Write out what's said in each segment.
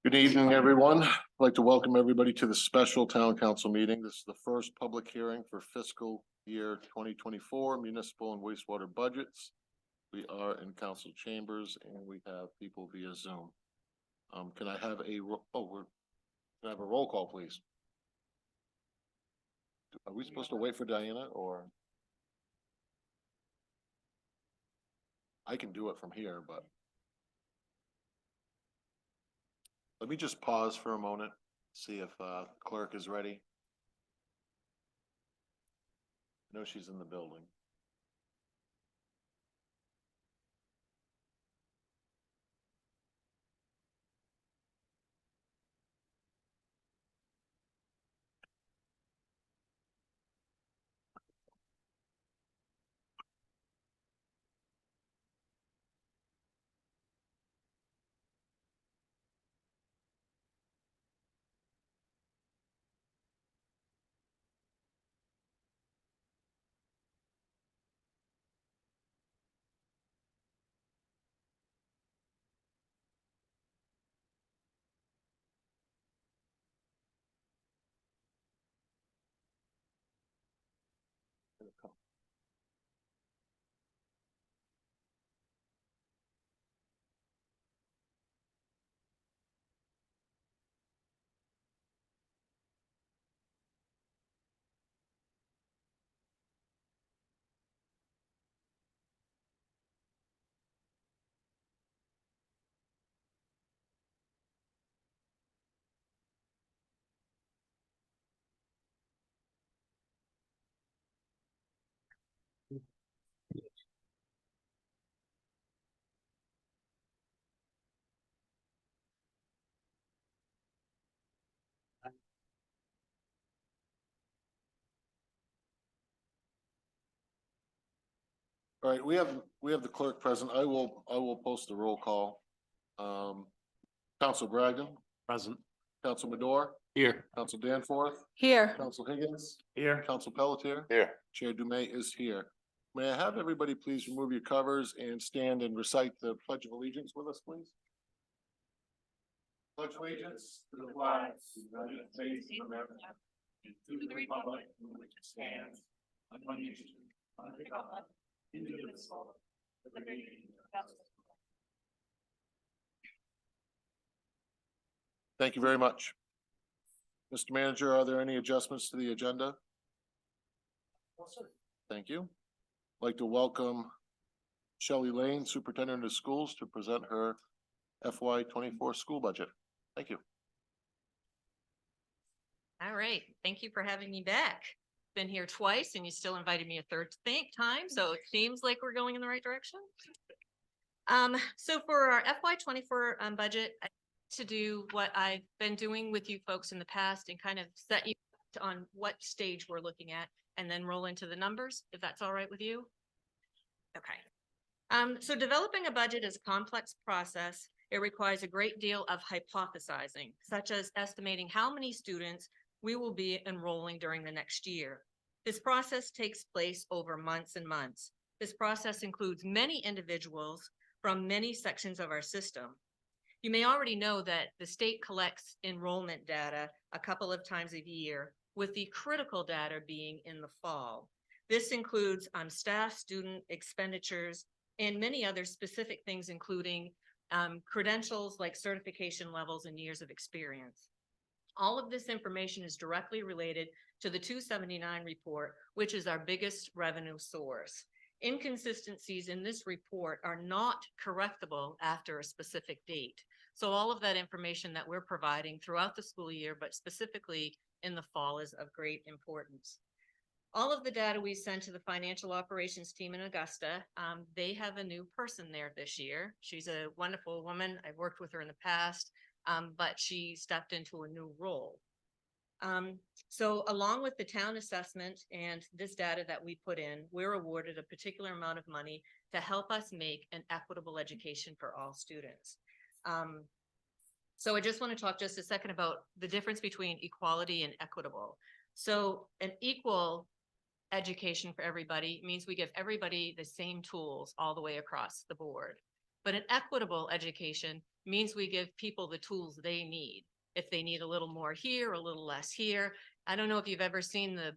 Good evening, everyone. I'd like to welcome everybody to the special town council meeting. This is the first public hearing for fiscal year 2024 municipal and wastewater budgets. We are in council chambers and we have people via Zoom. Can I have a roll call, please? Are we supposed to wait for Diana or? I can do it from here, but. Let me just pause for a moment, see if clerk is ready. I know she's in the building. All right, we have the clerk present. I will post the roll call. Council Bragdon. Present. Council Madore. Here. Council Danforth. Here. Council Higgins. Here. Council Pelletier. Here. Chair Dumais is here. May I have everybody please remove your covers and stand and recite the Pledge of Allegiance with us, please? Pledge allegiance to the flag of the United States of America and to the republic for which it stands, one nation, under God, indivisible, with liberty and justice. Thank you very much. Mr. Manager, are there any adjustments to the agenda? Thank you. I'd like to welcome Shelley Lane, Superintendent of Schools, to present her FY24 school budget. Thank you. All right. Thank you for having me back. Been here twice and you still invited me a third time, so it seems like we're going in the right direction. So for our FY24 budget, I to do what I've been doing with you folks in the past and kind of set you on what stage we're looking at and then roll into the numbers, if that's all right with you. Okay. So developing a budget is a complex process. It requires a great deal of hypothesizing, such as estimating how many students we will be enrolling during the next year. This process takes place over months and months. This process includes many individuals from many sections of our system. You may already know that the state collects enrollment data a couple of times a year, with the critical data being in the fall. This includes staff, student expenditures, and many other specific things, including credentials like certification levels and years of experience. All of this information is directly related to the 279 report, which is our biggest revenue source. Inconsistencies in this report are not correctable after a specific date. So all of that information that we're providing throughout the school year, but specifically in the fall, is of great importance. All of the data we sent to the financial operations team in Augusta, they have a new person there this year. She's a wonderful woman. I've worked with her in the past, but she stepped into a new role. So along with the town assessment and this data that we put in, we're awarded a particular amount of money to help us make an equitable education for all students. So I just want to talk just a second about the difference between equality and equitable. So an equal education for everybody means we give everybody the same tools all the way across the board. But an equitable education means we give people the tools they need. If they need a little more here, a little less here. I don't know if you've ever seen the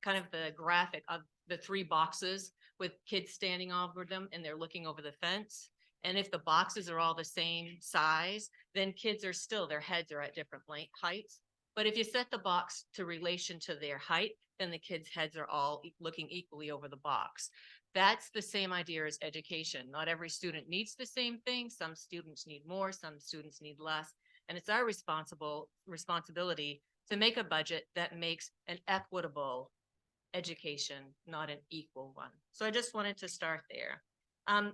kind of the graphic of the 3 boxes with kids standing over them and they're looking over the fence. And if the boxes are all the same size, then kids are still, their heads are at different heights. But if you set the box to relation to their height, then the kids' heads are all looking equally over the box. That's the same idea as education. Not every student needs the same thing. Some students need more, some students need less. And it's our responsibility to make a budget that makes an equitable education, not an equal one. So I just wanted to start there.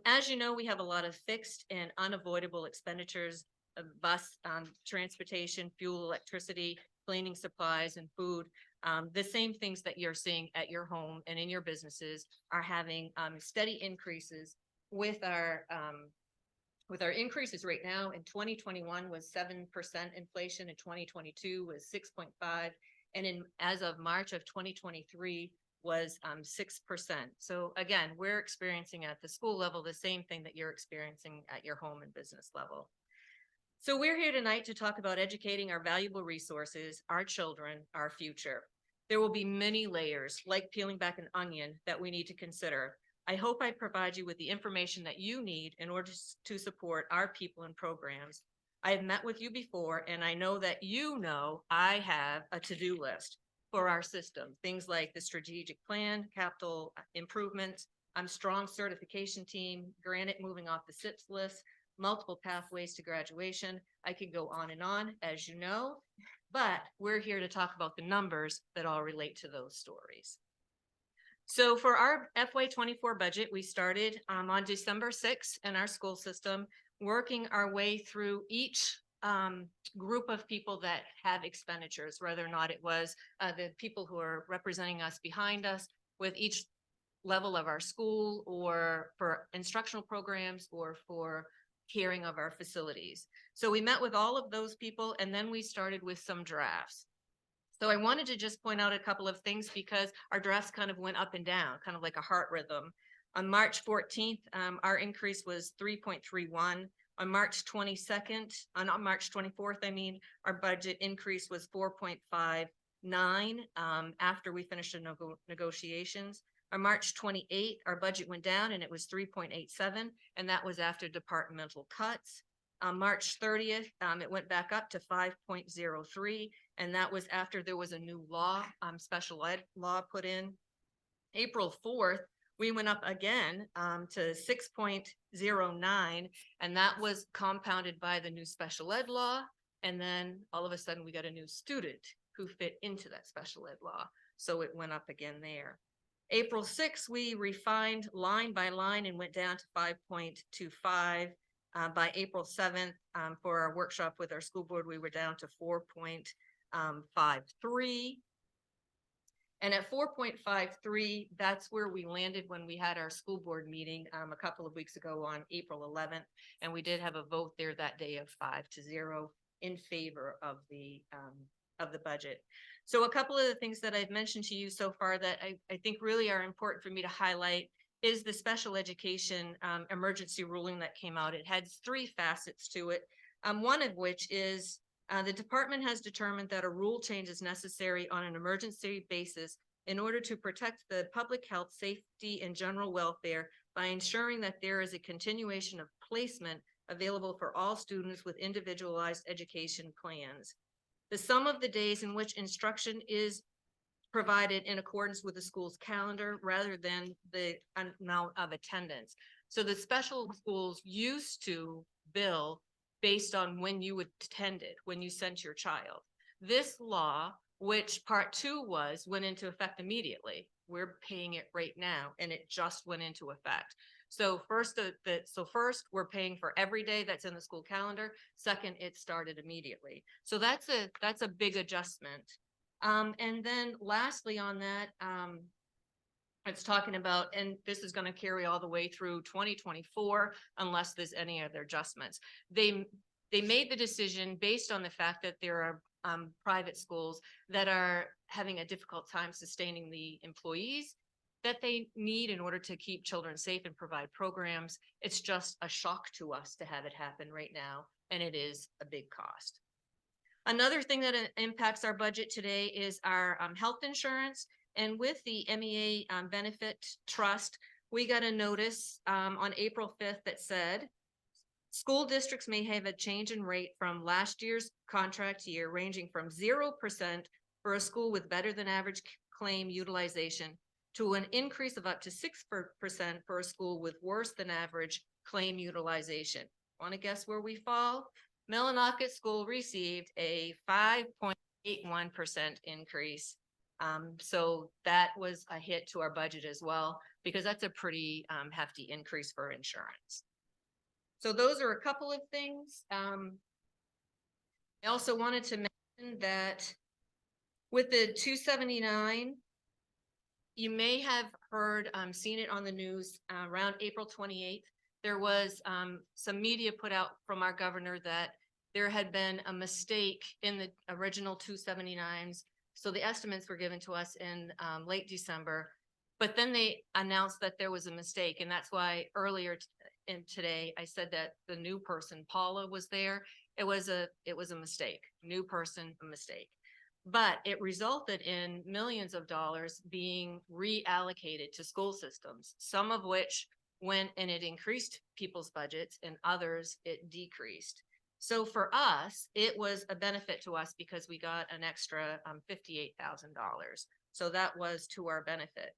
As you know, we have a lot of fixed and unavoidable expenditures of bus, transportation, fuel, electricity, cleaning supplies, and food. The same things that you're seeing at your home and in your businesses are having steady increases with our increases right now. In 2021 was 7% inflation, in 2022 was 6.5%, and as of March of 2023 was 6%. So again, we're experiencing at the school level the same thing that you're experiencing at your home and business level. So we're here tonight to talk about educating our valuable resources, our children, our future. There will be many layers, like peeling back an onion, that we need to consider. I hope I provide you with the information that you need in order to support our people and programs. I have met with you before, and I know that you know I have a to-do list for our system. Things like the strategic plan, capital improvements, strong certification team, Granite moving off the SIPS list, multiple pathways to graduation. I could go on and on, as you know, but we're here to talk about the numbers that all relate to those stories. So for our FY24 budget, we started on December 6th in our school system, working our way through each group of people that have expenditures, whether or not it was the people who are representing us behind us with each level of our school, or for instructional programs, or for caring of our facilities. So we met with all of those people, and then we started with some drafts. So I wanted to just point out a couple of things because our drafts kind of went up and down, kind of like a heart rhythm. On March 14th, our increase was 3.31. On March 22nd, on March 24th, I mean, our budget increase was 4.59 after we finished the negotiations. On March 28th, our budget went down and it was 3.87, and that was after departmental cuts. On March 30th, it went back up to 5.03, and that was after there was a new law, special ed law put in. April 4th, we went up again to 6.09, and that was compounded by the new special ed law. And then all of a sudden we got a new student who fit into that special ed law. So it went up again there. April 6th, we refined line by line and went down to 5.25. By April 7th, for our workshop with our school board, we were down to 4.53. And at 4.53, that's where we landed when we had our school board meeting a couple of weeks ago on April 11th. And we did have a vote there that day of 5-0 in favor of the budget. So a couple of the things that I've mentioned to you so far that I think really are important for me to highlight is the special education emergency ruling that came out. It had 3 facets to it. One of which is the department has determined that a rule change is necessary on an emergency basis in order to protect the public health, safety, and general welfare by ensuring that there is a continuation of placement available for all students with individualized education plans. The sum of the days in which instruction is provided in accordance with the school's calendar rather than the amount of attendance. So the special schools used to bill based on when you attended, when you sent your child. This law, which part 2 went into effect immediately. We're paying it right now, and it just went into effect. So first, we're paying for every day that's in the school calendar. Second, it started immediately. So that's a big adjustment. And then lastly on that, it's talking about, and this is going to carry all the way through 2024 unless there's any other adjustments. They made the decision based on the fact that there are private schools that are having a difficult time sustaining the employees that they need in order to keep children safe and provide programs. It's just a shock to us to have it happen right now, and it is a big cost. Another thing that impacts our budget today is our health insurance. And with the MEA benefit trust, we got a notice on April 5th that said, school districts may have a change in rate from last year's contract year ranging from 0% for a school with better than average claim utilization to an increase of up to 6% for a school with worse than average claim utilization. Want to guess where we fall? Millinocket School received a 5.81% increase. So that was a hit to our budget as well, because that's a pretty hefty increase for insurance. So those are a couple of things. I also wanted to mention that with the 279, you may have heard, seen it on the news around April 28th. There was some media put out from our governor that there had been a mistake in the original 279s. So the estimates were given to us in late December, but then they announced that there was a mistake. And that's why earlier today I said that the new person, Paula, was there. It was a mistake, new person, a mistake. But it resulted in millions of dollars being reallocated to school systems, some of which went and it increased people's budgets and others it decreased. So for us, it was a benefit to us because we got an extra $58,000. So that was to our benefit.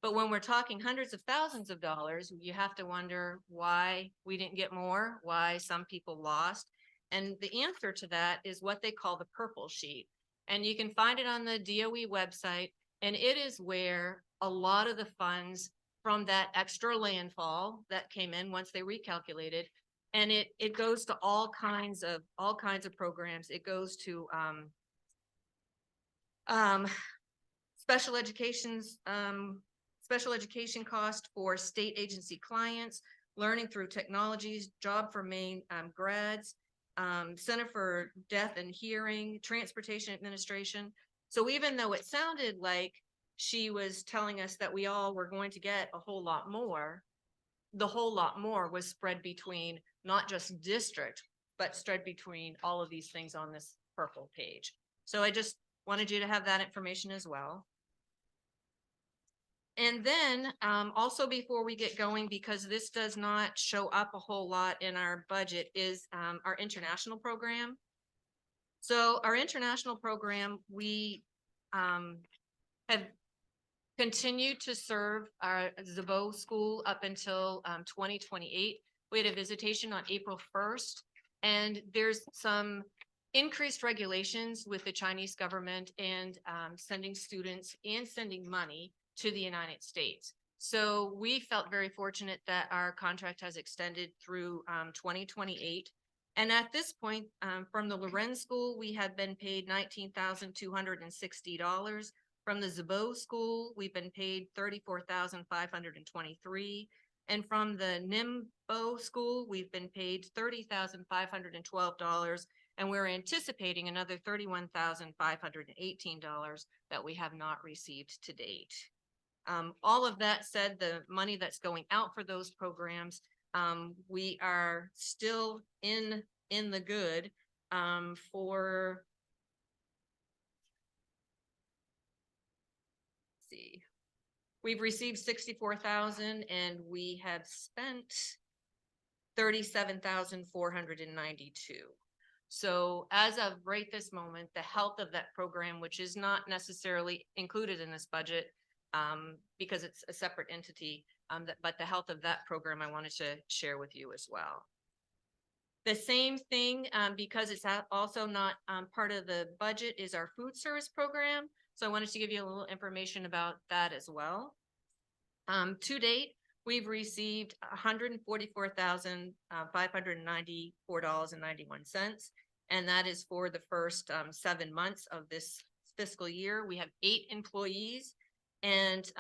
But when we're talking hundreds of thousands of dollars, you have to wonder why we didn't get more, why some people lost. And the answer to that is what they call the purple sheet. And you can find it on the DOE website. And it is where a lot of the funds from that extra landfall that came in once they recalculated, and it goes to all kinds of programs. It goes to special education cost for state agency clients, learning through technologies, job for Maine grads, Center for Deaf and Hearing, Transportation Administration. So even though it sounded like she was telling us that we all were going to get a whole lot more, the whole lot more was spread between not just district, but spread between all of these things on this purple page. So I just wanted you to have that information as well. And then also before we get going, because this does not show up a whole lot in our budget, is our international program. So our international program, we have continued to serve our Zabo school up until 2028. We had a visitation on April 1st, and there's some increased regulations with the Chinese government and sending students and sending money to the United States. So we felt very fortunate that our contract has extended through 2028. And at this point, from the Lorenz School, we have been paid $19,260. From the Zabo School, we've been paid $34,523. And from the Nimbo School, we've been paid $30,512. And we're anticipating another $31,518 that we have not received to date. All of that said, the money that's going out for those programs, we are still in the good for, let's see, we've received 64,000 and we have spent 37,492. So as of right this moment, the health of that program, which is not necessarily included in this budget because it's a separate entity, but the health of that program I wanted to share with you as well. The same thing, because it's also not part of the budget, is our food service program. So I wanted to give you a little information about that as well. To date, we've received $144,594.91, and that is for the first 7 months of this fiscal year. We have 8 employees, and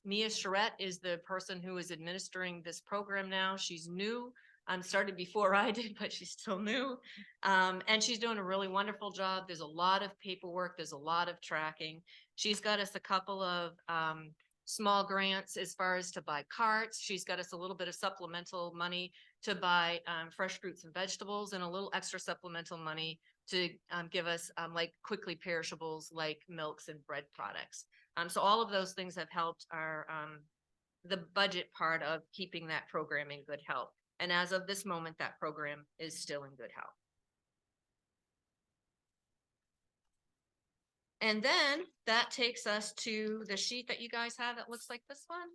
Mia Charette is the person who is administering this program now. She's new, started before I did, but she's still new, and she's doing a really wonderful job. There's a lot of paperwork, there's a lot of tracking. She's got us a couple of small grants as far as to buy carts. She's got us a little bit of supplemental money to buy fresh fruits and vegetables, and a little extra supplemental money to give us like quickly perishables like milks and bread products. So all of those things have helped our the budget part of keeping that program in good health. And as of this moment, that program is still in good health. And then that takes us to the sheet that you guys have that looks like this one.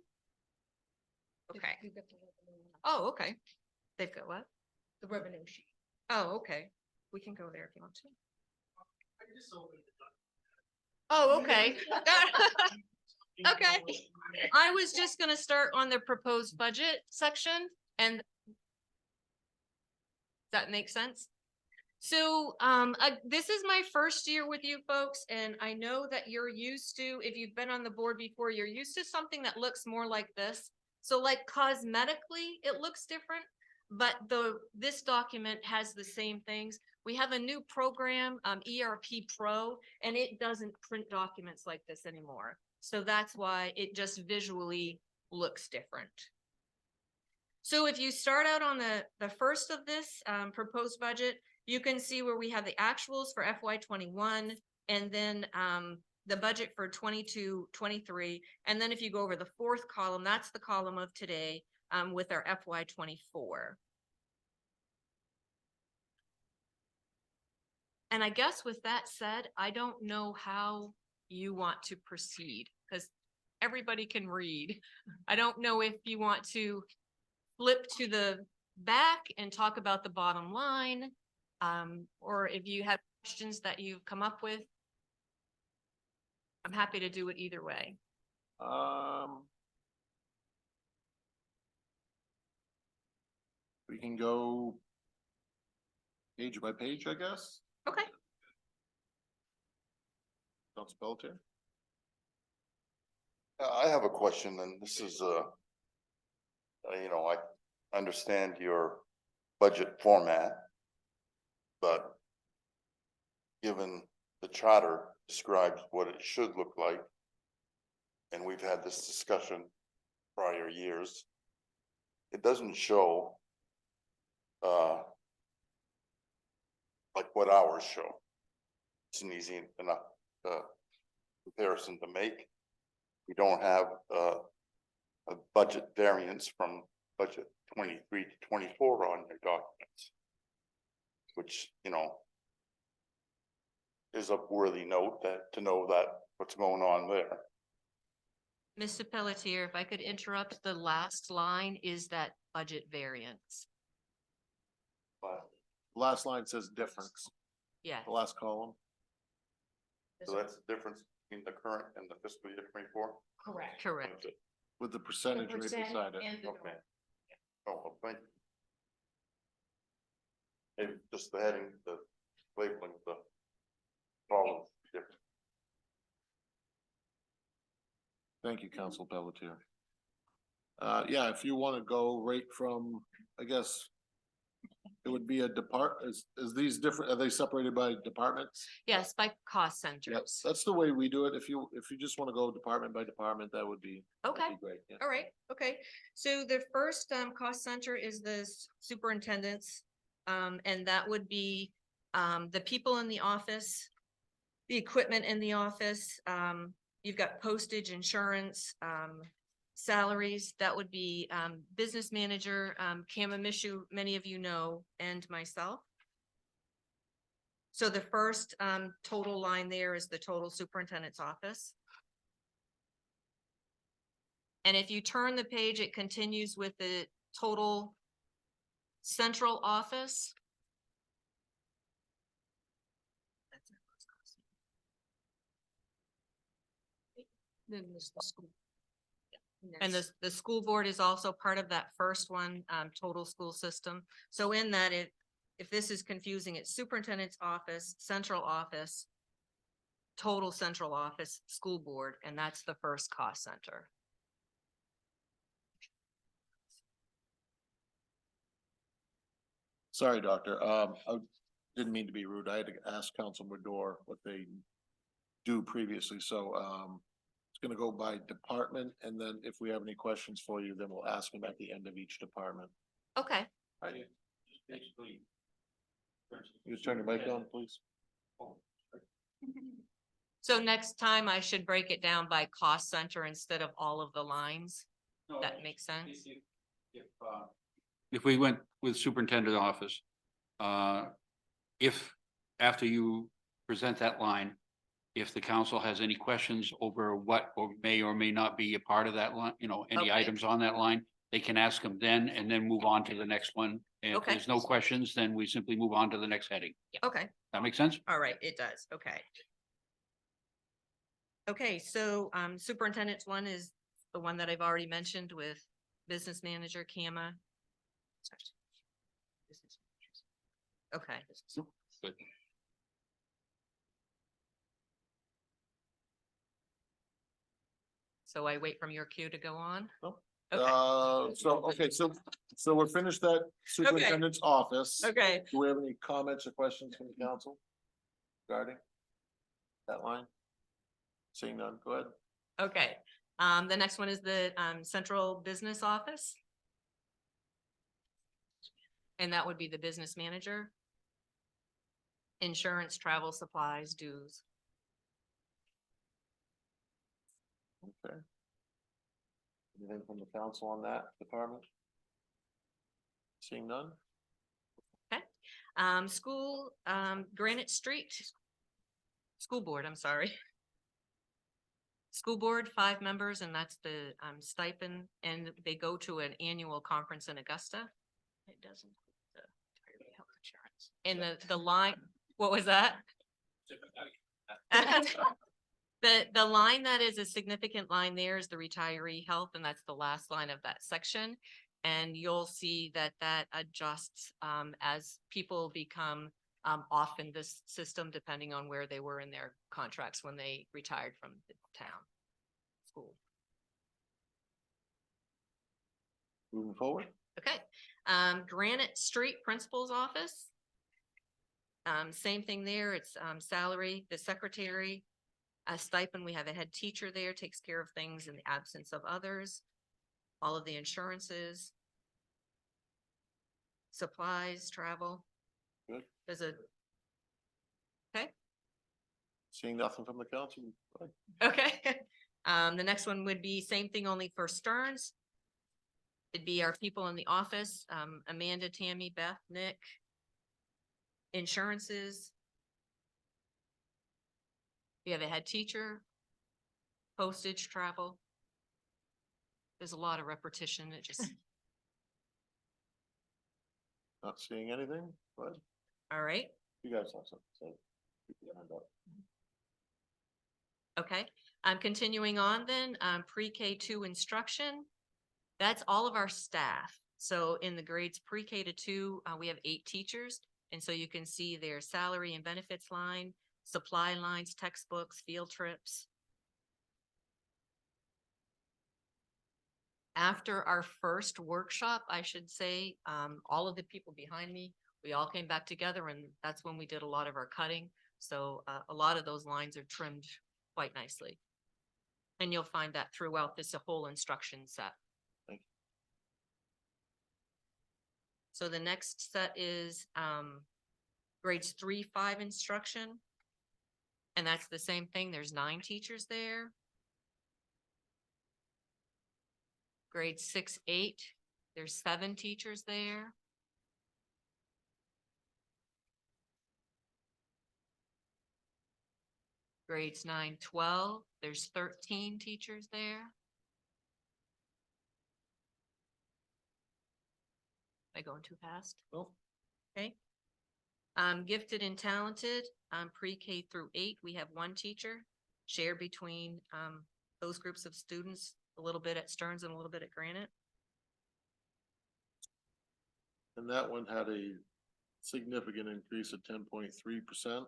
Okay. Oh, okay. They've got what? The revenue sheet. Oh, okay. We can go there if you want to. Oh, okay. Okay. I was just gonna start on the proposed budget section, and does that make sense? So, this is my first year with you folks, and I know that you're used to, if you've been on the board before, you're used to something that looks more like this. So like cosmetically, it looks different, but this document has the same things. We have a new program, ERP Pro, and it doesn't print documents like this anymore. So that's why it just visually looks different. So if you start out on the first of this proposed budget, you can see where we have the actuals for FY21, and then the budget for 22-23. And then if you go over the fourth column, that's the column of today with our FY24. And I guess with that said, I don't know how you want to proceed, because everybody can read. I don't know if you want to flip to the back and talk about the bottom line, or if you have questions that you've come up with. I'm happy to do it either way. We can go page by page, I guess. Okay. Council Pelletier? I have a question, and this is, you know, I understand your budget format, but given the charter describes what it should look like, and we've had this discussion prior years, it doesn't show like what ours show. It's an easy enough comparison to make. We don't have a budget variance from budget 23 to 24 on your documents, which, you know, is a worthy note that to know that what's going on there. Mr. Pelletier, if I could interrupt, the last line is that budget variance. But Last line says difference, Yeah. the last column. so that's the difference between the current and the fiscal year 24. Correct. Correct. With the percentage right beside it. And the Okay. Oh, well, thank you. Maybe just the heading, the labeling, the column different. Thank you, Council Pelletier. Yeah, if you want to go right from, I guess, it would be a is these different, are they separated by departments? Yes, by cost Yes, centers. that's the way we do it. If you just want to go department by department, that would be. that'd Okay. be great, yeah. All right, okay. So the first cost center is the superintendent's, and that would be the people in the office, the equipment in the office. You've got postage, insurance, salaries. That would be business manager, Kamamishu, many of you know, and myself. So the first total line there is the total superintendent's office. And if you turn the page, it continues with the total central office. Then there's the school. And the school board is also part of that first one, total school system. So in that, if this is confusing, it's superintendent's office, central office, total central office, school board, and that's the first cost center. Sorry, Doctor. I didn't mean to be rude. I had to ask Council Madore what they do previously. So, gonna go by department, and then if we have any questions for you, then we'll ask them at the end of each department. Okay, Basically. You just turn your mic on, please. so next time I should break it down by cost center instead of all of the lines. That makes sense. If we went with superintendent office, if after you present that line, if the council has any questions over what or may not be a part of that line, any Okay. items on that line, they can ask them then and then move on to the next one. And if Okay. there's no questions, then we simply move on to the next heading. Okay, That make sense? all right, it does, okay. Okay, so superintendent's one is the one that I've already mentioned with business manager, Kama. Okay. Good. So I wait from your cue to go on? No. Okay, So we're finished that superintendent's office. okay, Do we have any comments or questions from the council regarding that line? Seeing none, go ahead. okay. The next one is the central business office. And that would be the business manager. Insurance, travel, supplies, dues. Okay. Anything from the council on that department? Seeing none? School, Granite Street. School board, I'm sorry. School board, 5 members, and that's the stipend, and they go to an annual conference in Augusta. It doesn't. include the health insurance. And the line, what was that? The line that is a significant line there is the retiree health, and that's the last line of that section. And you'll see that that adjusts as people become off in this system, depending on where they were in their contracts when they retired from the town school. Moving forward? Okay, Granite Street Principal's Office. Same thing there, it's salary, the secretary, a stipend, we have a head teacher there, takes care of things in the absence of others. All of the insurances. Supplies, travel. Good. There's a. Okay, Seeing nothing from the council? Go ahead. okay. The next one would be same thing only for Stearns. It'd be our people in the office, Amanda, Tammy, Beth, Nick. Insurances. We have a head teacher. Postage, travel. There's a lot of repetition, it just, Not seeing anything? Go ahead. all right, You guys have something to say. Keep your hand up. okay. I'm continuing on then, pre-K 2 instruction. That's all of our staff. So in the grades pre-K to 2, we have 8 teachers. And so you can see their salary and benefits line, supply lines, textbooks, field trips. After our first workshop, I should say, all of the people behind me, we all came back together, and that's when we did a lot of our cutting. So a lot of those lines are trimmed quite nicely. And you'll find that throughout this whole instruction set. Thank you. So the next set is grades 3, 5 instruction. And that's the same thing. There's 9 teachers there. Grade 6, 8, there's 7 teachers there. Grades 9, 12, there's 13 teachers there. Am I going too fast? No. Okay. Gifted and talented, pre-K through 8, we have 1 teacher shared between those groups of students, a little bit at Stearns and a little bit at Granite. And that one had a significant increase of 10.3%.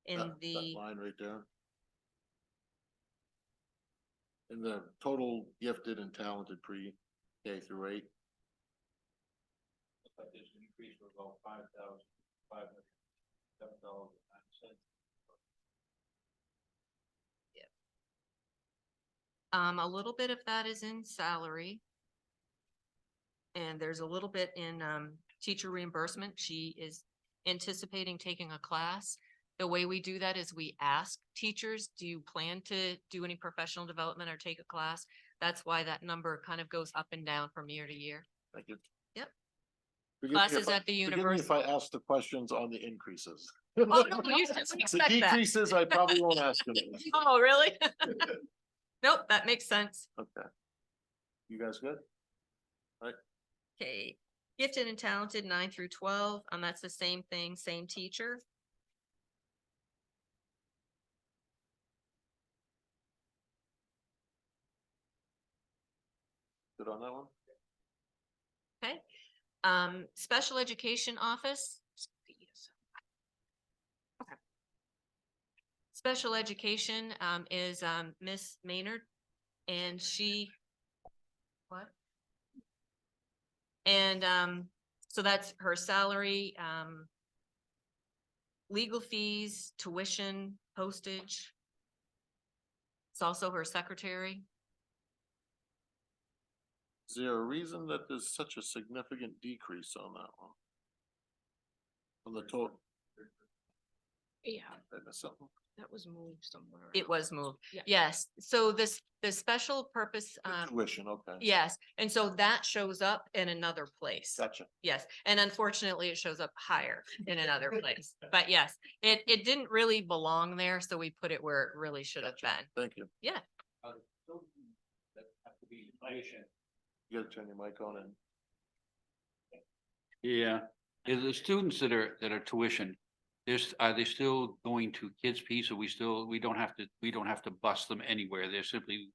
In That the, line right there. In the total gifted and talented pre-K through 8. There's an increase of about $5,507.09. A little bit of that is in salary. And there's a little bit in, teacher reimbursement. She is anticipating taking a class. The way we do that is we ask teachers, do you plan to do any professional development or take a class? That's why that number kind of goes up and down from year to year. Thank you. Yep. Forgive me if Classes I- at the Forgive me if university. I ask the questions on the increases. Oh, no, you should The expect that. decreases, I probably won't ask them. Oh, really? Nope, that makes sense. Okay. You guys good? Okay, gifted and talented, 9 through 12, that's the same thing, same teacher. Good on that one? Okay, special education office. Okay. Special education, is, Miss Maynard, and she. What? And, so that's her salary, legal fees, tuition, postage. It's also her secretary. Is there a reason that there's such a significant decrease on that one? On the total? Yeah, Did I miss something? that was moved somewhere. It else. was moved. Yeah. Yes, so the special purpose, The tuition, okay. yes, and so that shows up in another place. Gotcha. Yes, and unfortunately, it shows up higher in another place. But yes, it didn't really belong there, so we put it where it really should have Gotcha. been. Thank you. Yeah, You gotta turn your mic on and. Yeah, is the students that are tuition, are they still going to Kids Piece, or we don't have to bus them anywhere, they're simply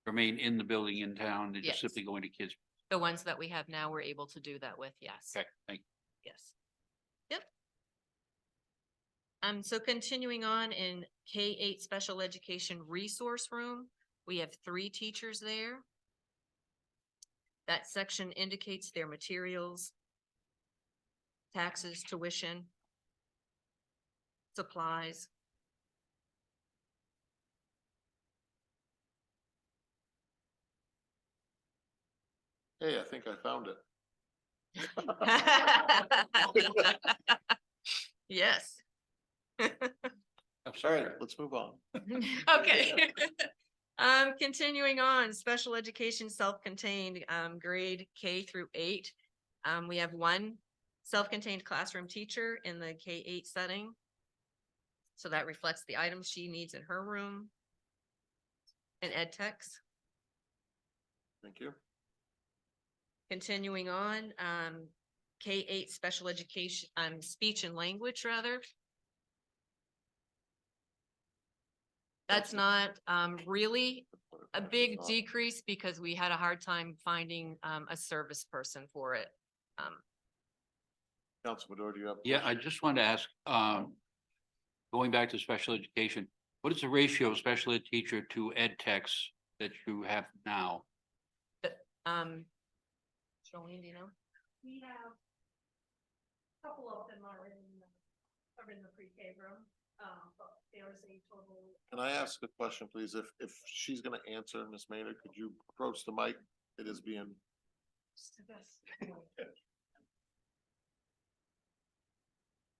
remain in the building in town, they're Yes. just simply going to Kids. the ones that we have now, we're able to do that with, yes. Okay, thank you. Yes. Yep. So continuing on in K-8 special education resource room, we have 3 teachers there. That section indicates their materials, taxes, tuition, supplies. Hey, I think I found it. Yes. I'm All sorry. right, let's move on. Okay. Continuing on, special education, self-contained, grade K through 8. We have 1 self-contained classroom teacher in the K-8 setting. So that reflects the items she needs in her room. And ed techs. Thank you. Continuing on, K-8 special education, speech and language rather. That's not, really a big decrease because we had a hard time finding, a service person for it. Councilman Madore, do you have? a Yeah, I question? just wanted to ask, going back to special education, what is the ratio of special ed teacher to ed techs that you have now? Jolene, do you know? We have a couple of them are in the pre-K room, but there's a total. Can I ask a question, please? If she's gonna answer, Ms. Maynard, could you approach the mic? It is being,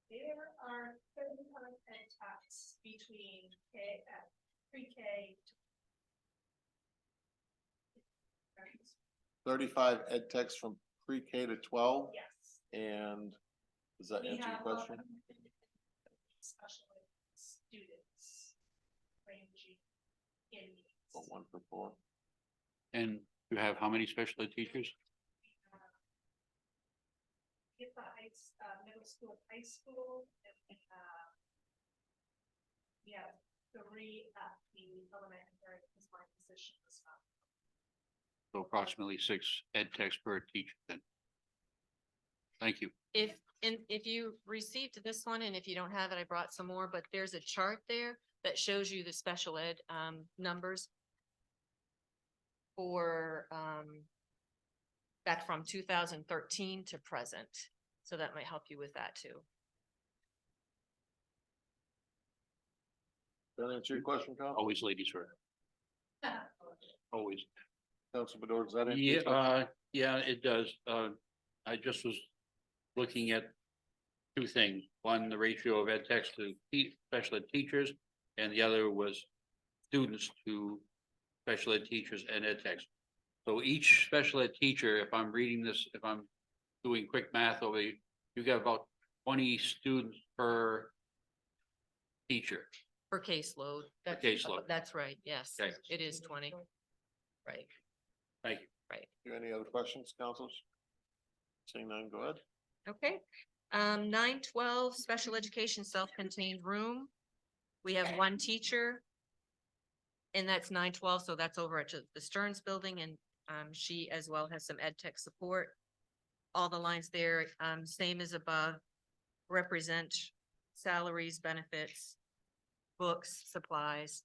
There are 35 ed techs between pre-K to. 35 ed techs from pre-K to 12, Yes. and does that We answer your have question? special ed students ranging in needs. Oh, 1 for 4. And you have how many special ed teachers? Get the middle school, high school, and we have 3 at the elementary, because my position is not. So approximately 6 ed techs per teacher then. Thank you. If you received this one, and if you don't have it, I brought some more, but there's a chart there that shows you the special ed, numbers. For, back from 2013 to present. So that might help you with that too. That answer your question, Kyle? Always ladies first. always. Council Bador, does that? Yeah, answer your yeah, it does. I just was looking at two things. One, the ratio of ed techs to special ed teachers, and the other was students to special ed teachers and ed techs. So each special ed teacher, if I'm reading this, if I'm doing quick math over, you got about 20 students per teacher. For caseload. caseload. That's right, yes. Okay. It is 20. Right, Thank you. right. Any other questions, councilors? Seeing none, go ahead. Okay. 912, special education self-contained room. We have one teacher. And that's 912, so that's over at the Stearns Building, and she as well has some ed tech support. All the lines there, same as above, represent salaries, benefits, books, supplies.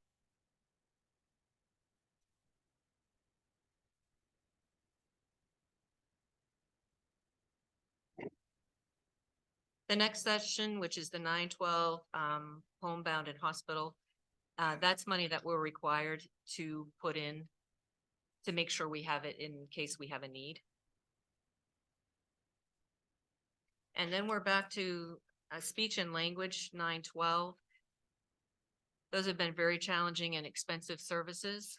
The next section, which is the 912, homebound and hospital, that's money that we're required to put in to make sure we have it in case we have a need. And then we're back to speech and language, 912. Those have been very challenging and expensive services.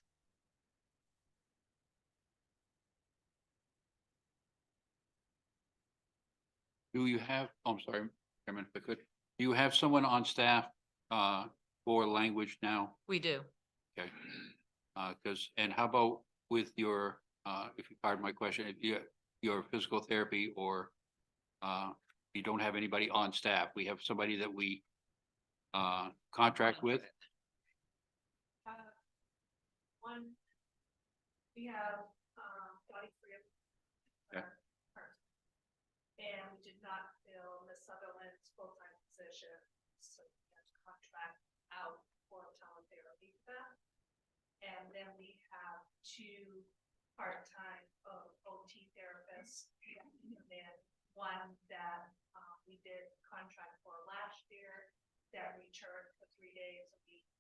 Do you have, oh, I'm sorry, Chairman, if I could, do you have someone on staff, for language now? We do. Okay. Cause, and how about with your, if you pardon my question, if your physical therapy or, you don't have anybody on staff, we have somebody that we, contract with? One, we have, 23 of. Yeah. And we did not fill Ms. Sutherland's full-time position, so we had to contract out for teletherapy for that. And then we have 2 part-time OT therapists, and then one that we did contract for last year that returned for 3 days a week.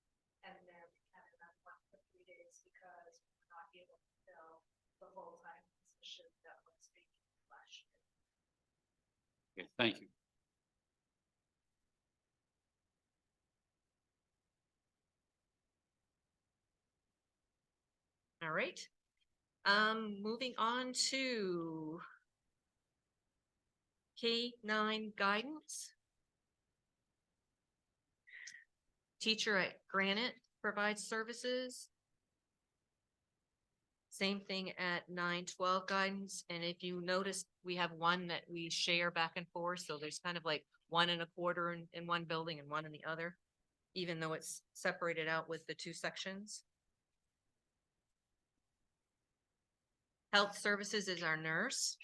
And then we had another one for 3 days because we're not able to fill the full-time position that was vacant last year. Okay, thank you. All right. Moving on to K-9 guidance. Teacher at Granite provides services. Same thing at 912 guidance. And if you notice, we have one that we share back and forth. So there's kind of like 1 1/4 in one building and 1 in the other, even though it's separated out with the 2 sections. Health services is our nurse.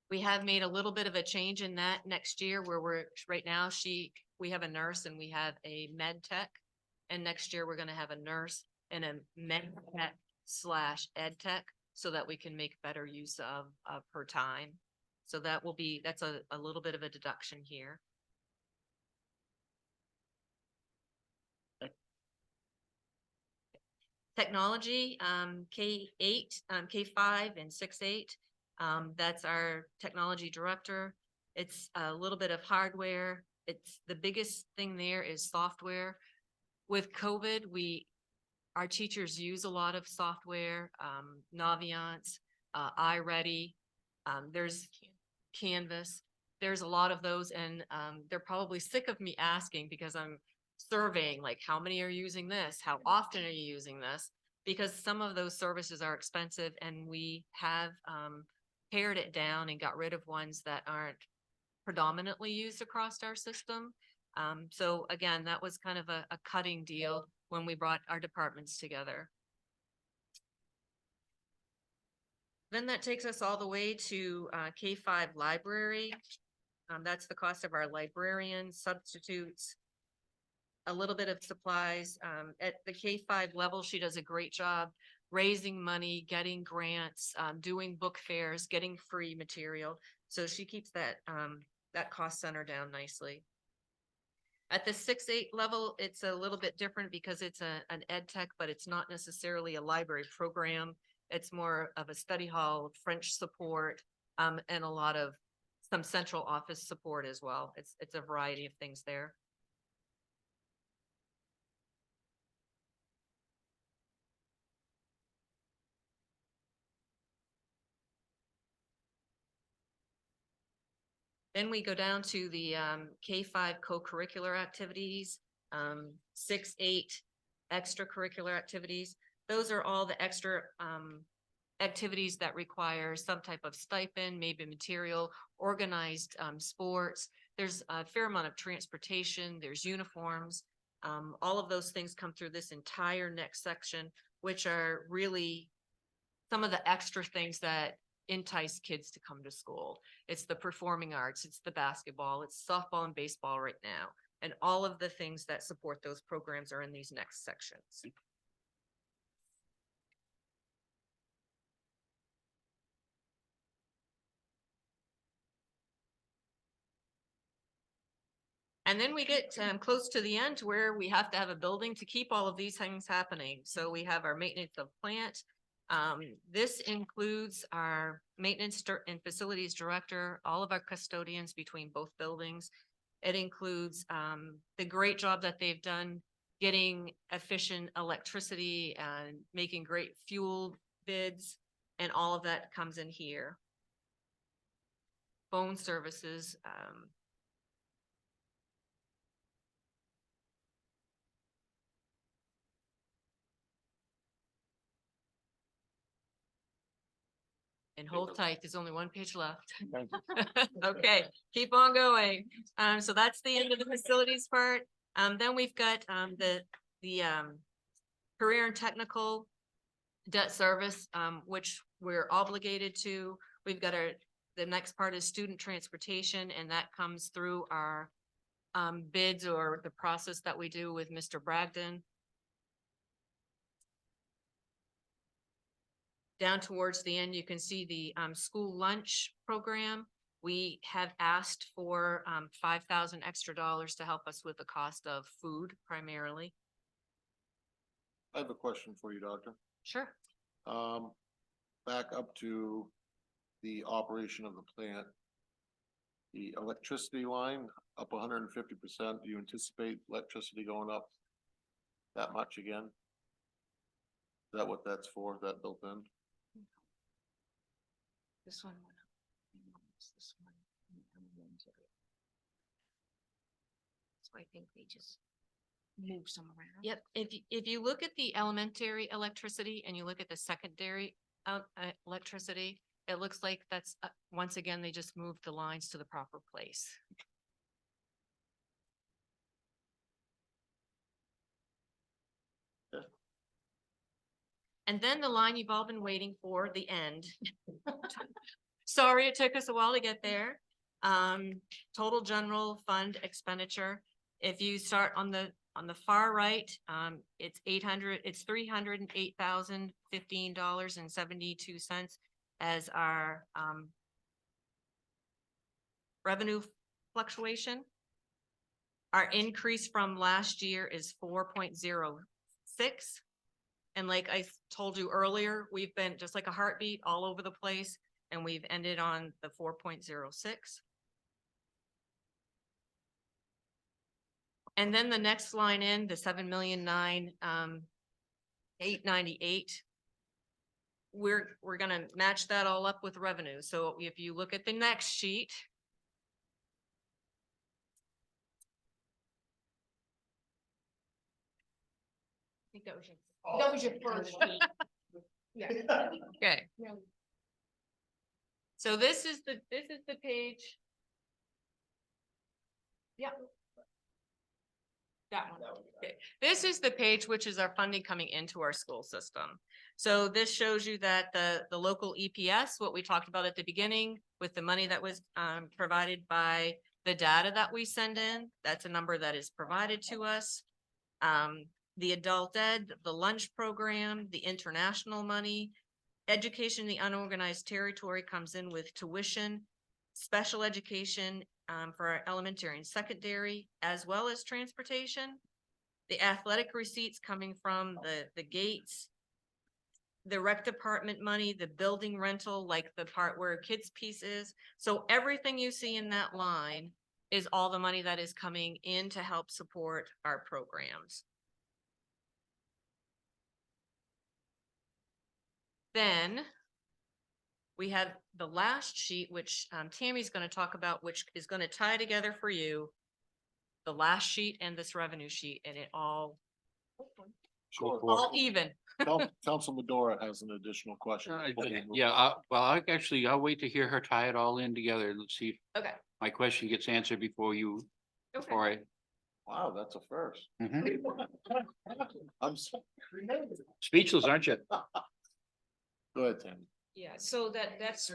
We have made a little bit of a change in that next year where we're right now, we have a nurse and we have a med tech. And next year we're going to have a nurse and a med tech / ed tech so that we can make better use of her time. So that's a little bit of a deduction here. Technology, K8, K5 and 6-8. That's our technology director. It's a little bit of hardware. It's the biggest thing there is software. With COVID, our teachers use a lot of software, Naviance, iReady, there's Canvas. There's a lot of those, and they're probably sick of me asking because I'm surveying, like, how many are using this? How often are you using this? Because some of those services are expensive, and we have pared it down and got rid of ones that aren't predominantly used across our system. So again, that was kind of a cutting deal when we brought our departments together. Then that takes us all the way to K5 library. That's the cost of our librarians, substitutes, a little bit of supplies. At the K5 level, she does a great job raising money, getting grants, doing book fairs, getting free material. So she keeps that cost center down nicely. At the 6-8 level, it's a little bit different because it's an ed tech, but it's not necessarily a library program. It's more of a study hall, French support, and a lot of some central office support as well. It's a variety of things there. Then we go down to the K-5 co-curricular activities, 6-8 extracurricular activities. Those are all the extra activities that require some type of stipend, maybe material, organized sports. There's a fair amount of transportation, there's uniforms. All of those things come through this entire next section, which are really some of the extra things that entice kids to come to school. It's the performing arts, it's the basketball, it's softball and baseball right now. And all of the things that support those programs are in these next sections. And then we get close to the end where we have to have a building to keep all of these things happening. So we have our maintenance of plant. This includes our maintenance and facilities director, all of our custodians between both buildings. It includes the great job that they've done getting efficient electricity and making great fuel bids, and all of that comes in here. Phone services, and hold tight, there's only one page left. Okay, keep on going. So that's the end of the facilities part. Then we've got the career and technical debt service, which we're obligated to. We've got the next part is student transportation, and that comes through our bids or the process that we do with Mr. Bragdon. Down towards the end, you can see the school lunch program. We have asked for $5,000 extra to help us with the cost of food primarily. I have a question for you, Doctor. Sure. Back up to the operation of the plant. The electricity line up 150%. Do you anticipate electricity going up that much again? Is that what that's for? Is that built in? This one went up. This one. So I think they just move some around. Yep. If you look at the elementary electricity and you look at the secondary electricity, it looks like that's once again, they just moved the lines to the proper place. Yeah. And then the line you've all been waiting for, the end. Sorry, it took us a while to get there. Total general fund expenditure. If you start on the far right, it's $308,015.72 as our revenue fluctuation. Our increase from last year is 4.06. And like I told you earlier, we've been just like a heartbeat all over the place, and we've ended on the 4.06. And then the next line in, the 7,009,898. We're gonna match that all up with revenue. So if you look at the next sheet. I think that was your first sheet. Yeah. Okay. So this is the page. Yeah. That one. Okay. This is the page which is our funding coming into our school system. So this shows you that the local EPS, what we talked about at the beginning, with the money that was provided by the data that we send in, that's a number that is provided to us. The adult ed, the lunch program, the international money, education in the unorganized territory comes in with tuition, special education, for our elementary and secondary, as well as transportation. The athletic receipts coming from the gates. The rec department money, the building rental, like the part where kids' piece is. So everything you see in that line is all the money that is coming in to help support our programs. Then we have the last sheet, which Tammy's going to talk about, which is going to tie together for you the last sheet and this revenue sheet, and it all Sure. even. Council Medora has an additional question. Yeah, well, I'll wait to hear her tie it all in together. Let's see if Okay. my question gets answered before you, Okay. before I. Wow, that's a first. Mhm. I'm so creative. Speechless, aren't you? Go ahead, Tammy. Yeah, so that's,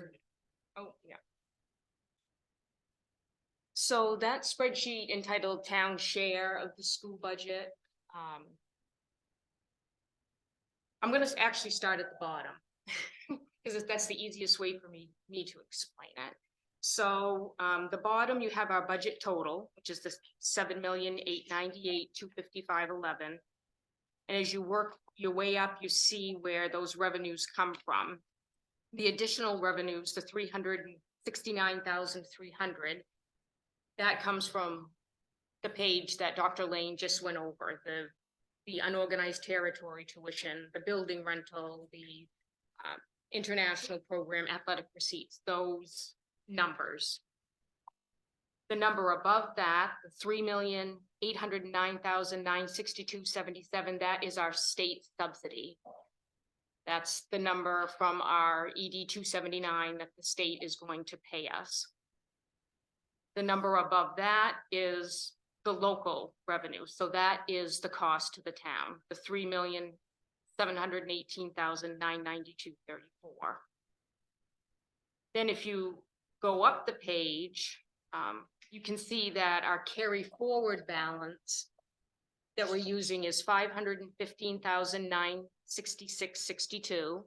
oh, yeah. So that spreadsheet entitled Town Share of the School Budget, I'm gonna actually start at the bottom. Because that's the easiest way for me to explain it. So, the bottom, you have our budget total, which is the 7,898,255.11. And as you work your way up, you see where those revenues come from. The additional revenues, the 369,300, that comes from the page that Dr. Lane just went over, the unorganized territory tuition, the building rental, the international program, athletic receipts, those numbers. The number above that, the 3,809,962.77, that is our state subsidy. That's the number from our ED 279 that the state is going to pay us. The number above that is the local revenue. So that is the cost to the town, the 3,718,992.34. Then if you go up the page, you can see that our carry forward balance that we're using is 515,966.62.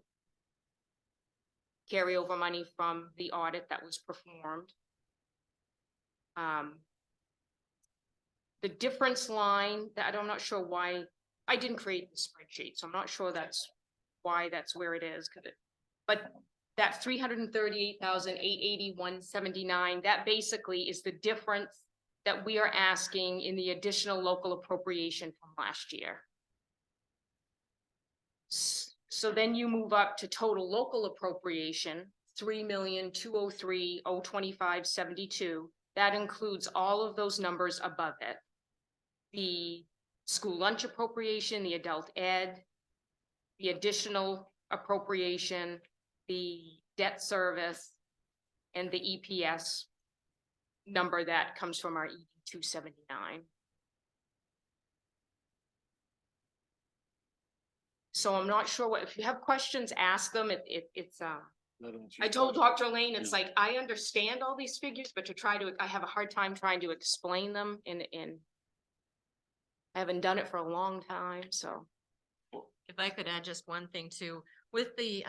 Carryover money from the audit that was performed. The difference line that I'm not sure why I didn't create the spreadsheet, so I'm not sure that's why that's where it is. But that 338,881.79, that basically is the difference that we are asking in the additional local appropriation from last year. So then you move up to total local appropriation, 3,203,025.72. That includes all of those numbers above it. The school lunch appropriation, the adult ed, the additional appropriation, the debt service, and the EPS number that comes from our ED 279. So I'm not sure if you have questions, ask them. I told Dr. Lane, it's like, I understand all these figures, but I have a hard time trying to explain them and I haven't done it for a long time, so. If I could add just one thing too, with the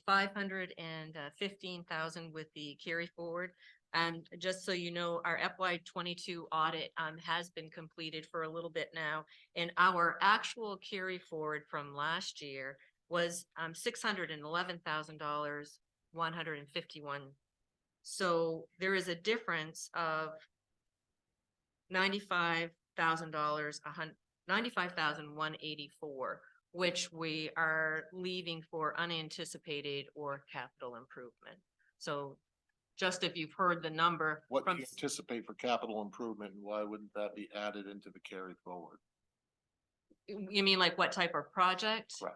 515,000 with the carry forward, and just so you know, our FY22 audit has been completed for a little bit now, and our actual carry forward from last year was $611,000, 151. So there is a difference of $95,000, 95,184, which we are leaving for unanticipated or capital improvement. So just if you've heard the number. What do you anticipate for capital improvement, and why wouldn't that be added into the carry forward? You mean like what type of project? Right.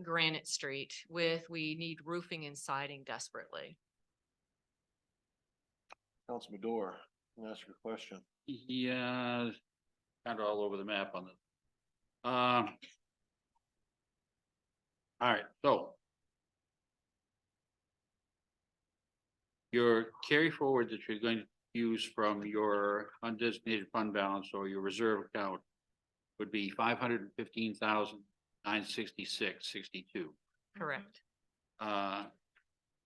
Granite Street we need roofing and siding desperately. Council Medora, can I ask you a question? Yeah, kind of all over the map on this. All right, so. Your carry forward that you're going to use from your undesignated fund balance or your reserve account would be 515,966.62. Correct.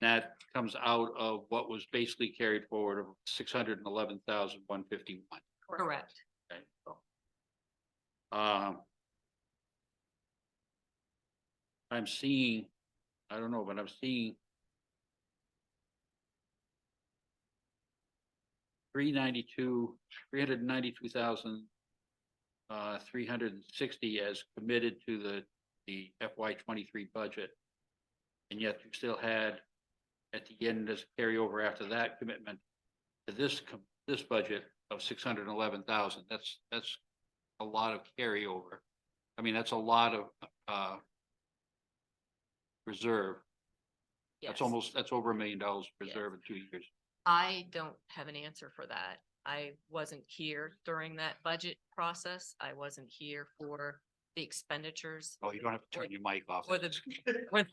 That comes out of what was basically carried forward of 611,151. Correct. Okay. Um. I'm seeing, I don't know, but I'm seeing 392,360 as committed to the FY23 budget. And yet you still had at the end as carryover after that commitment to this budget of 611,000. That's a lot of carryover. I mean, that's a lot of reserve. Yes. That's over $1 million reserve in 2 years. I don't have an answer for that. I wasn't here during that budget process. I wasn't here for the expenditures. Oh, you don't have to turn your mic off. Or the, when,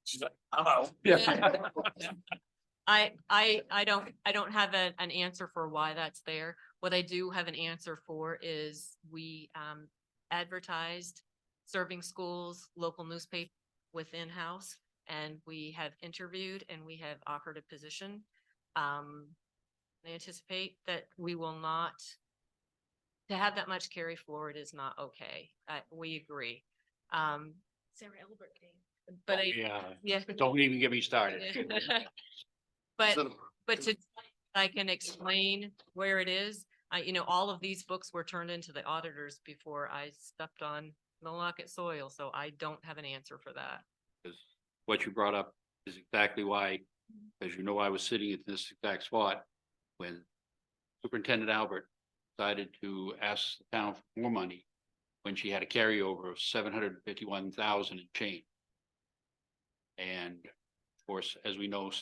She's like, oh. I don't have an answer for why that's there. What I do have an answer for is we advertised serving schools, local newspaper within house, and we have interviewed and we have offered a position. I anticipate that we will not, to have that much carry forward is not okay. We agree. Sarah Albert came. But yeah. Don't even get me started. But I can explain where it is. All of these books were turned into the auditors before I stepped on Millinocket soil, so I don't have an answer for that. Because what you brought up is exactly why, as you know, I was sitting at this exact spot when Superintendent Albert decided to ask the town for more money when she had a carryover of 751,000 and change. And of course, as we know, the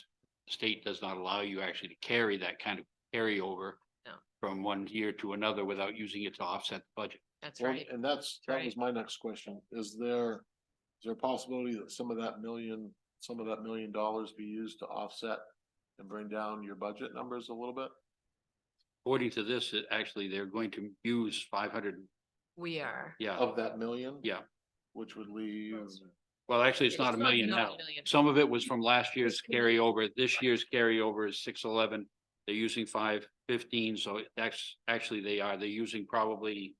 state does not allow you actually to carry that kind of carryover No. from one year to another without using it to offset the budget. That's Well, right. and that was right. my next question. Is there a possibility that some of that $1 million be used to offset and bring down your budget numbers a little bit? According to this, actually, they're going to use 500, We are. yeah, Of that million? yeah. Which would leave, Well, actually, it's not It's a million not now. a million. Some of it was from last year's carryover. This year's carryover is 611. They're using 515, so that's actually they're using probably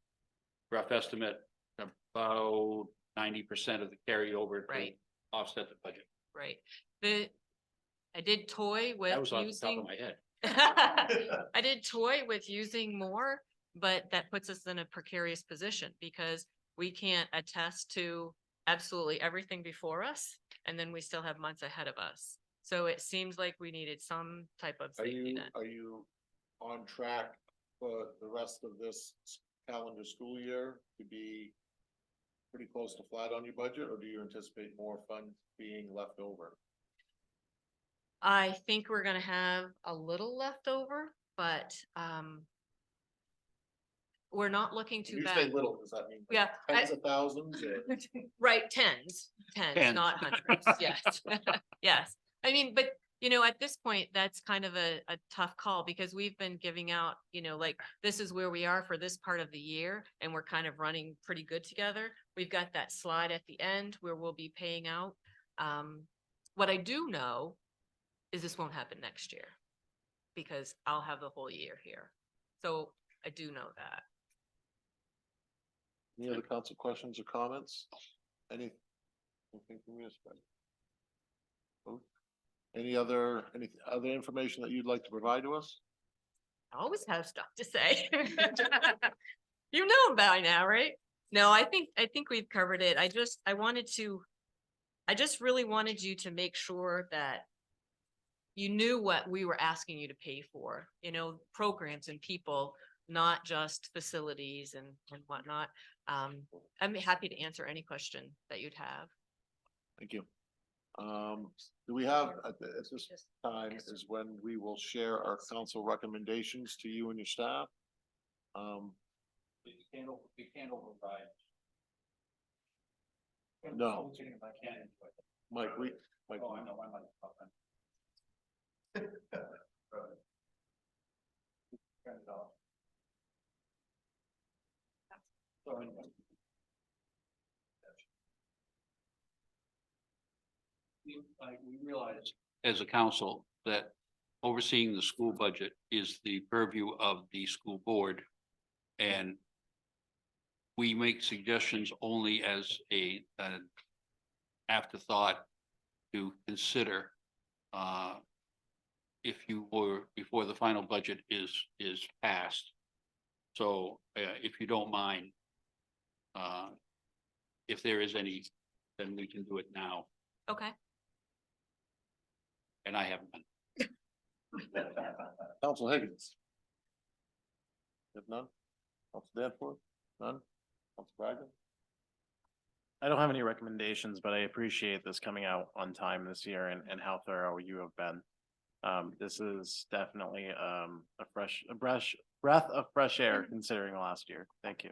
rough estimate about 90% of the carryover to Right. offset the budget. Right. I did toy with That was off the top using. of my head. I did toy with using more, but that puts us in a precarious position because we can't attest to absolutely everything before us. And then we still have months ahead of us. So it seems like we needed some type of safety net. are you on track for the rest of this calendar school year to be pretty close to flat on your budget, or do you anticipate more funds being left over? I think we're gonna have a little left over, but we're not looking When too you say bad. little, does that mean like Yeah, tens of thousands or? right, tens, Tens. not hundreds, yes, yes. I mean, but at this point, that's kind of a tough call because we've been giving out, like, this is where we are for this part of the year and we're kind of running pretty good together. We've got that slide at the end where we'll be paying out. What I do know is this won't happen next year because I'll have the whole year here. So I do know that. Any other council questions or comments? Anything from you? Any other information that you'd like to provide to us? I always have stuff to say. You know by now, right? No, I think we've covered it. I just really wanted you to make sure that you knew what we were asking you to pay for, programs and people, not just facilities and whatnot. I'm happy to answer any question that you'd have. Thank you. Do we have, at this time is when we will share our council recommendations to you and your staff. We can't override. No. Mike, Mike. Oh, I know, I might. Turn it off. So anyway. we realize as a council that overseeing the school budget is the purview of the school board. And we make suggestions only as an afterthought to consider if you were, before the final budget is passed. So if you don't mind, if there is any, then we can do it now, Okay. and I haven't been. Council Higgins. If none, Council Danforth, none, Council Bragdon. I don't have any recommendations, but I appreciate this coming out on time this year and how thorough you have been. This is definitely breath of fresh air considering last year. Thank you.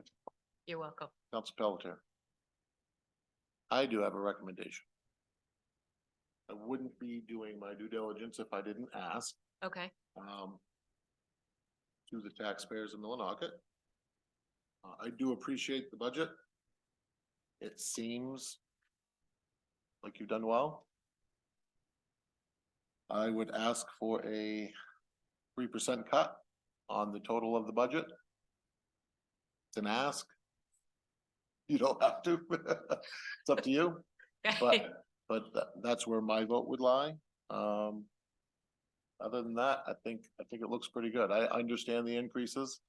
You're welcome. Council Pelletier. I do have a recommendation. I wouldn't be doing my due diligence if I didn't ask, Okay. to the taxpayers of Millinocket. I do appreciate the budget. It seems like you've done well. I would ask for a 3% cut on the total of the budget. It's an ask. You don't have to. It's up to you, but that's where my vote would lie. Other than that, I think it looks pretty good. I understand the increases.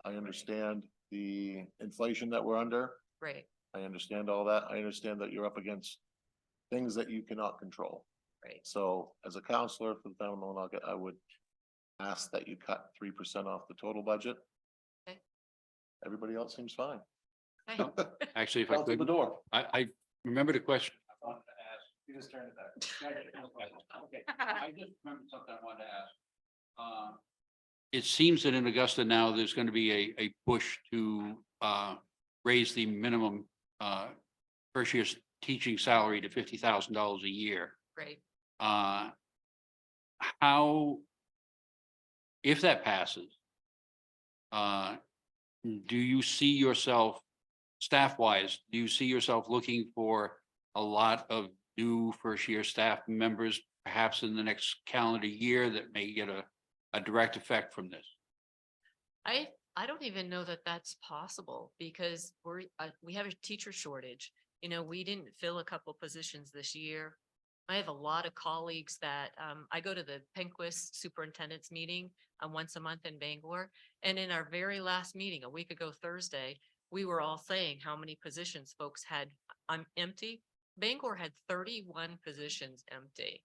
I understand the inflation that we're under. Right. I understand all that. I understand that you're up against things that you cannot control. Right. So as a counselor for the town of Millinocket, I would ask that you cut 3% off the total budget. Okay. Everybody else seems fine. Okay. Actually, if I Out the could, door. I remember the question. I wanted to ask. You just turned it back. Okay, I just remembered something I wanted to ask. It seems that in Augusta now, there's going to be a push to raise the minimum first year's teaching salary to $50,000 a year. Great. How, if that passes, do you see yourself, staff-wise, do you see yourself looking for a lot of new first-year staff members, perhaps in the next calendar year, that may get a direct effect from this? I don't even know that that's possible because we have a teacher shortage. You know, we didn't fill a couple positions this year. I have a lot of colleagues that I go to the Penquist superintendent's meeting once a month in Bangor. And in our very last meeting, a week ago Thursday, we were all saying how many positions folks had empty. Bangor had 31 positions empty.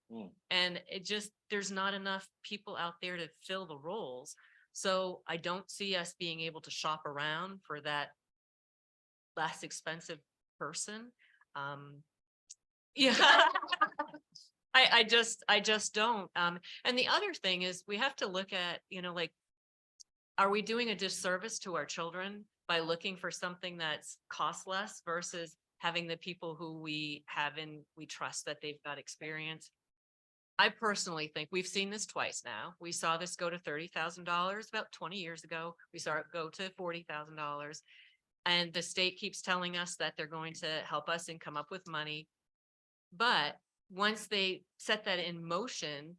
And it just, there's not enough people out there to fill the roles. So I don't see us being able to shop around for that less expensive person. Yeah. I just don't. And the other thing is we have to look at, you know, like, are we doing a disservice to our children by looking for something that's cost less versus having the people who we have and we trust that they've got experience? I personally think we've seen this twice now. We saw this go to $30,000 about 20 years ago. We saw it go to $40,000. And the state keeps telling us that they're going to help us and come up with money. But once they set that in motion,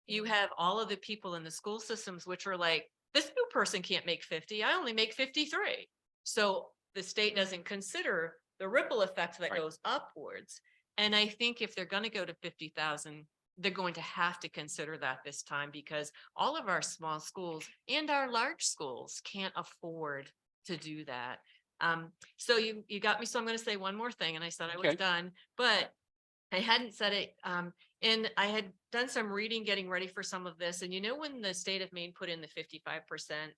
you have all of the people in the school systems, which are like, this new person can't make 50. I only make 53. So the state doesn't consider the ripple effect that goes upwards. And I think if they're going to go to 50,000, they're going to have to consider that this time, because all of our small schools and our large schools can't afford to do that. So you got me. So I'm going to say one more thing, and I said I was done, but I hadn't said it. And I had done some reading, getting ready for some of this. And you know, when the state of Maine put in the 55%,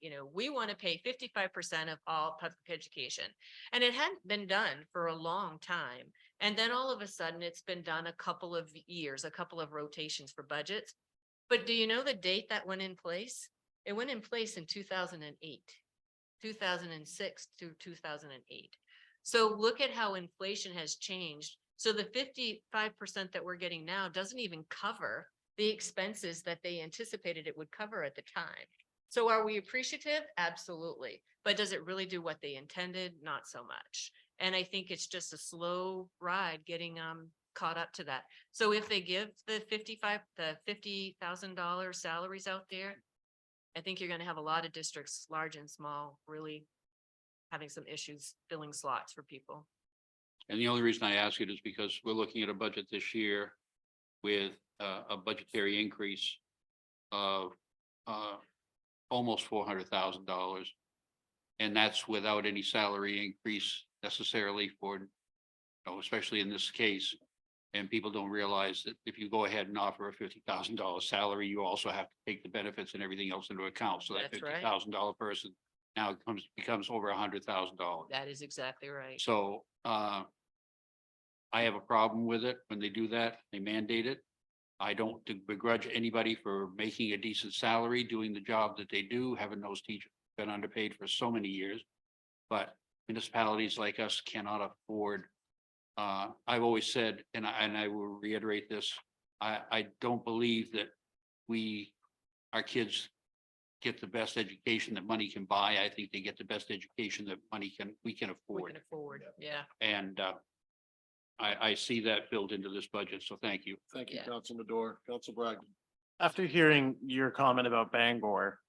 you know, we want to pay 55% of all public education. And it hadn't been done for a long time. And then all of a sudden it's been done a couple of years, a couple of rotations for budgets. But do you know the date that went in place? It went in place in 2008, 2006 to 2008. So look at how inflation has changed. So the 55% that we're getting now doesn't even cover the expenses that they anticipated it would cover at the time. So are we appreciative? Absolutely. But does it really do what they intended? Not so much. And I think it's just a slow ride getting caught up to that. So if they give the $50,000 salaries out there, I think you're gonna have a lot of districts, large and small, really having some issues filling slots for people. And the only reason I ask it is because we're looking at a budget this year with a budgetary increase of almost $400,000. And that's without any salary increase necessarily for, especially in this case. And people don't realize that if you go ahead and offer a $50,000 salary, you also have to take the benefits and everything else into account. So that That's right. $50,000 person now becomes over $100,000. That is exactly right. So I have a problem with it when they do that. They mandate it. I don't begrudge anybody for making a decent salary, doing the job that they do, having those teachers been underpaid for so many years. But municipalities like us cannot afford. I've always said, and I will reiterate this, I don't believe that our kids get the best education that money can buy. I think they get the best education that we can We afford. can afford, yeah. And I see that built into this budget, so thank you. Thank you, Yeah. Council Madore. Council Bragdon. After hearing your comment about Bangor,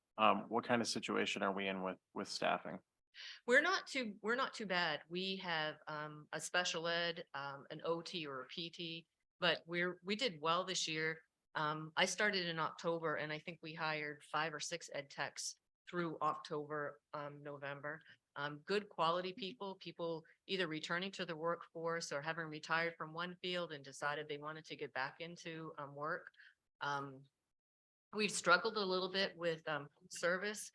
what kind of situation are we in with staffing? We're not too bad. We have a special ed, an OT or a PT, but we did well this year. I started in October and I think we hired 5 or 6 ed techs through October, November. Good quality people either returning to the workforce or having retired from one field and decided they wanted to get back into work. We've struggled a little bit with service.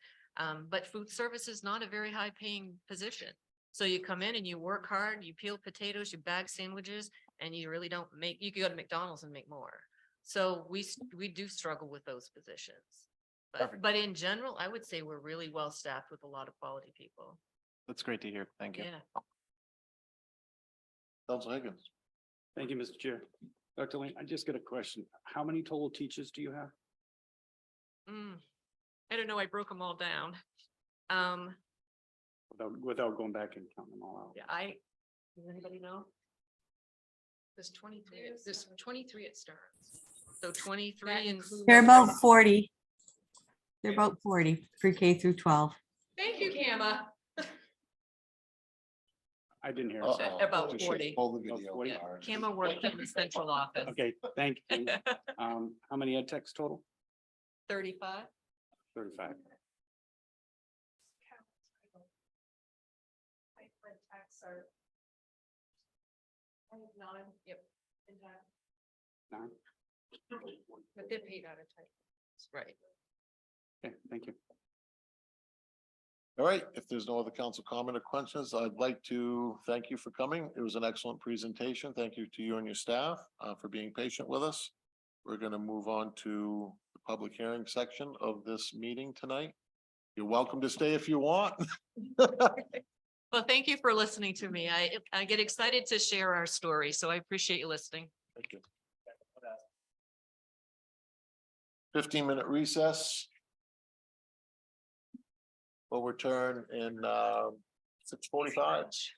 But food service is not a very high paying position. So you come in and you work hard, you peel potatoes, you bag sandwiches, and you really don't you could go to McDonald's and make more. So we do struggle with those positions. Perfect. But in general, I would say we're really well staffed with a lot of quality people. That's great to hear. Thank you. Yeah. Council Higgins. Thank you, Mr. Chair. Dr. Lane, I just got a question. How many total teachers do you have? I don't know. I broke them all down. Without going back and counting them all out. Yeah, does anybody know? There's 23 it starts. So 23 includes. They're about 40. They're about 40, pre-K through 12. Thank you, Kama. I didn't hear. Uh-oh. About We should 40. Pull the video. 40. Yeah, Kama worked in the central office. Okay, thank you. How many ed techs total? 35. 35. Pipeline tax are. I have 9. Yep. And that. 9. But they're paid out of type. Right. Okay, thank you. All right, if there's no other council comment or questions, I'd like to thank you for coming. It was an excellent presentation. Thank you to you and your staff for being patient with us. We're going to move on to the public hearing section of this meeting tonight. You're welcome to stay if you want. Well, thank you for listening to me. I get excited to share our story, so I appreciate you listening. Thank you. 15-minute recess. We'll return in 6:45.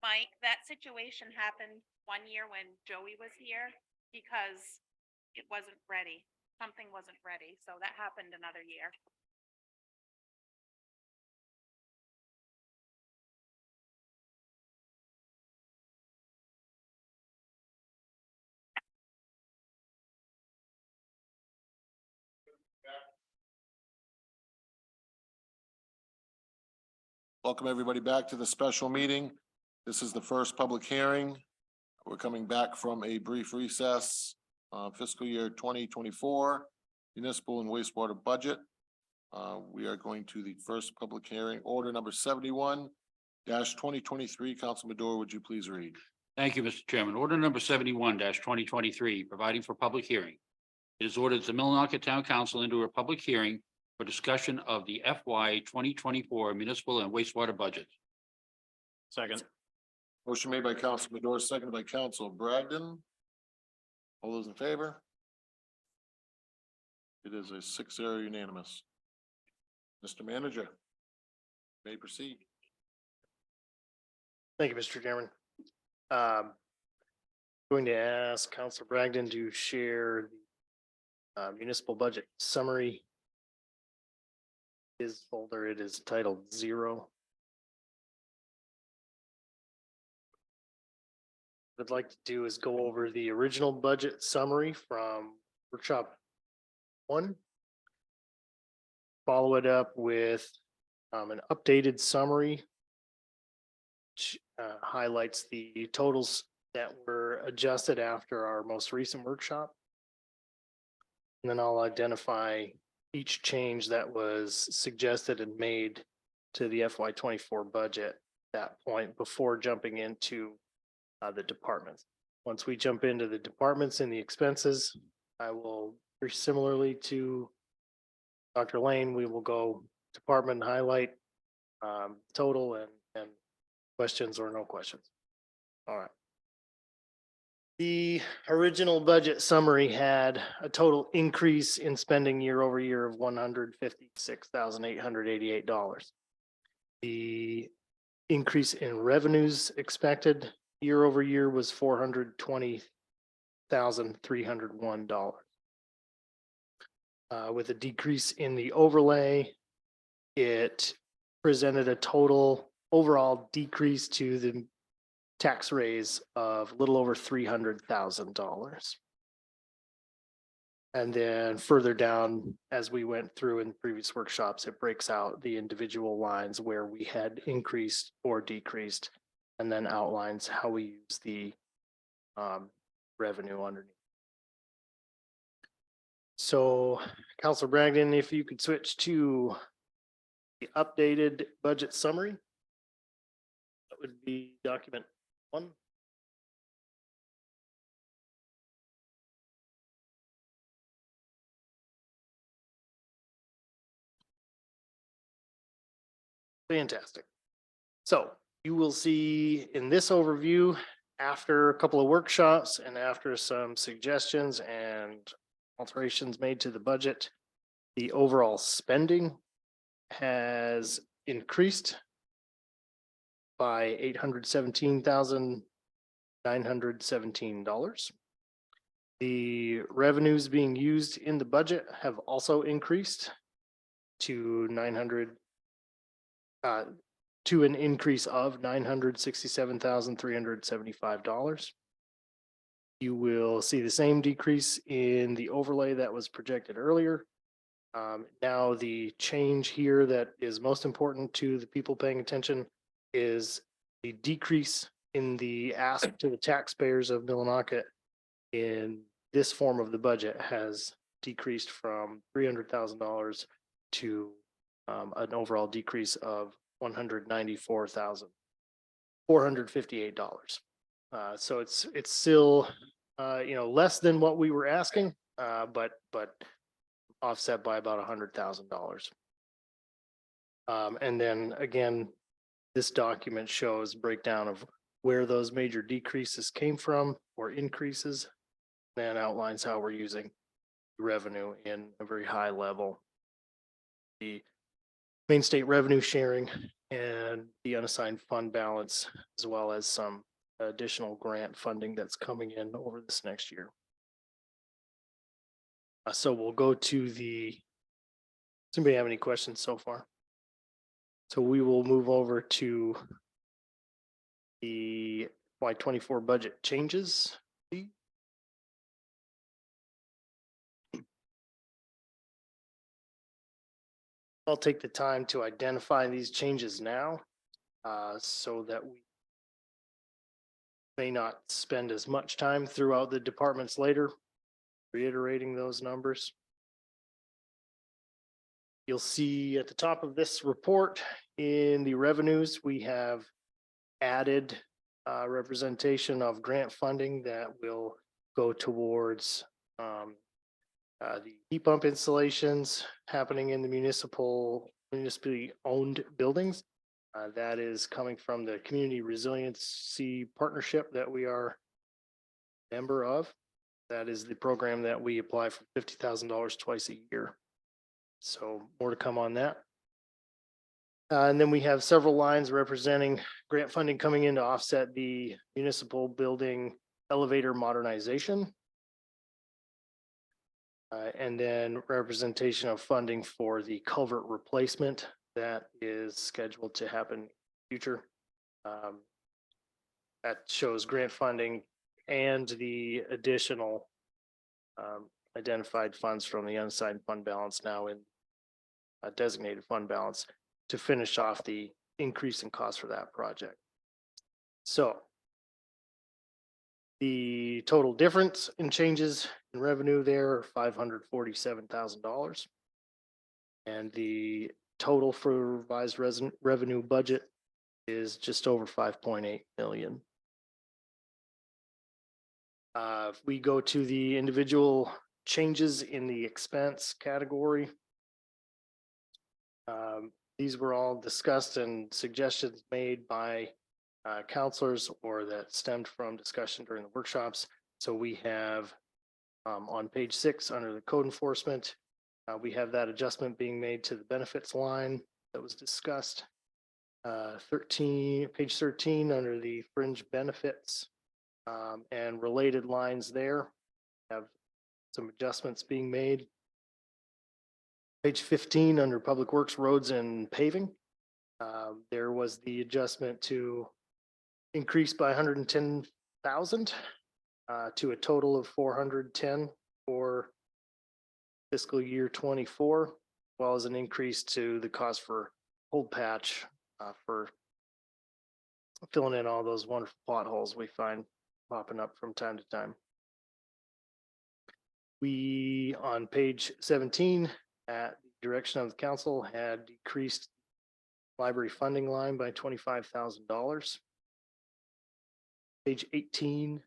Mike, that situation happened one year when Joey was here because it wasn't ready. Something wasn't ready, so that happened another year. Welcome everybody back to the special meeting. This is the first public hearing. We're coming back from a brief recess, fiscal year 2024 municipal and wastewater budget. We are going to the first public hearing, order number 71-2023. Council Madore, would you please read? Thank you, Mr. Chairman. Order number 71-2023, providing for public hearing. It is ordered the Millinocket Town Council into a public hearing for discussion of the FY 2024 municipal and wastewater budget. Second. Motion made by Council Madore, seconded by Council Bragdon. All those in favor? It is a 6-0 unanimous. Mr. Manager, may proceed. Thank you, Mr. Chairman. Going to ask Councilor Bragdon to share the municipal budget summary. His folder, it is titled 0. What I'd like to do is go over the original budget summary from workshop 1. Follow it up with an updated summary which highlights the totals that were adjusted after our most recent workshop. And then I'll identify each change that was suggested and made to the FY24 budget at that point before jumping into the departments. Once we jump into the departments and the expenses, I will, very similarly to Dr. Lane, we will go department highlight total and questions or no questions. All right. The original budget summary had a total increase in spending year over year of $156,888. The increase in revenues expected year over year was $420,301. With a decrease in the overlay, it presented a total overall decrease to the tax raise of a little over $300,000. And then further down, as we went through in previous workshops, it breaks out the individual lines where we had increased or decreased, and then outlines how we use the revenue underneath. So, Councilor Bragdon, if you could switch to the updated budget summary, that would be document 1. Fantastic. So you will see in this overview, after a couple of workshops and after some suggestions and alterations made to the budget, the overall spending has increased by $817,917. The revenues being used in the budget have also increased to to an increase of $967,375. You will see the same decrease in the overlay that was projected earlier. Now the change here that is most important to the people paying attention is the decrease in the ask to the taxpayers of Millinocket in this form of the budget has decreased from $300,000 to an overall decrease of $194,458. So it's still less than what we were asking, but offset by about $100,000. And then again, this document shows breakdown of where those major decreases came from or increases, then outlines how we're using revenue in a very high level. The main state revenue sharing and and the unassigned fund balance, as well as some additional grant funding that's coming in over this next year. So we'll go to the, does anybody have any questions so far? So we will move over to the FY24 budget changes. I'll take the time to identify these changes now, so that we may not spend as much time throughout the departments later reiterating those numbers. You'll see at the top of this report in the revenues, we have added representation of grant funding that will go towards the heat pump installations happening in the municipally owned buildings. That is coming from the Community Resiliency Partnership that we are a member of. That is the program that we apply for $50,000 twice a year. So more to come on that. And then we have several lines representing grant funding coming in to offset the municipal building elevator modernization. And then representation of funding for the culvert replacement that is scheduled to happen in the future. That shows grant funding and the additional identified funds from the unassigned fund balance now in a designated fund balance to finish off the increase in cost for that project. So the total difference in changes in revenue there are $547,000. And the total for revised revenue budget is just over 5.8 million. If we go to the individual changes in the expense category, these were all discussed and suggestions made by counselors or that stemmed from discussion during the workshops. So we have on page 6 under the code enforcement, we have that adjustment being made to the benefits line that was discussed. Page 13 under the fringe benefits and related lines there have some adjustments being made. Page 15 under public works, roads and paving. There was the adjustment to increase by 110,000 to a total of 410 for fiscal year 24, as well as an increase to the cost for cold patch for filling in all those wonderful potholes we find popping up from time to time. We, on page 17, at the direction of the council, had decreased library funding line by $25,000. Page 18,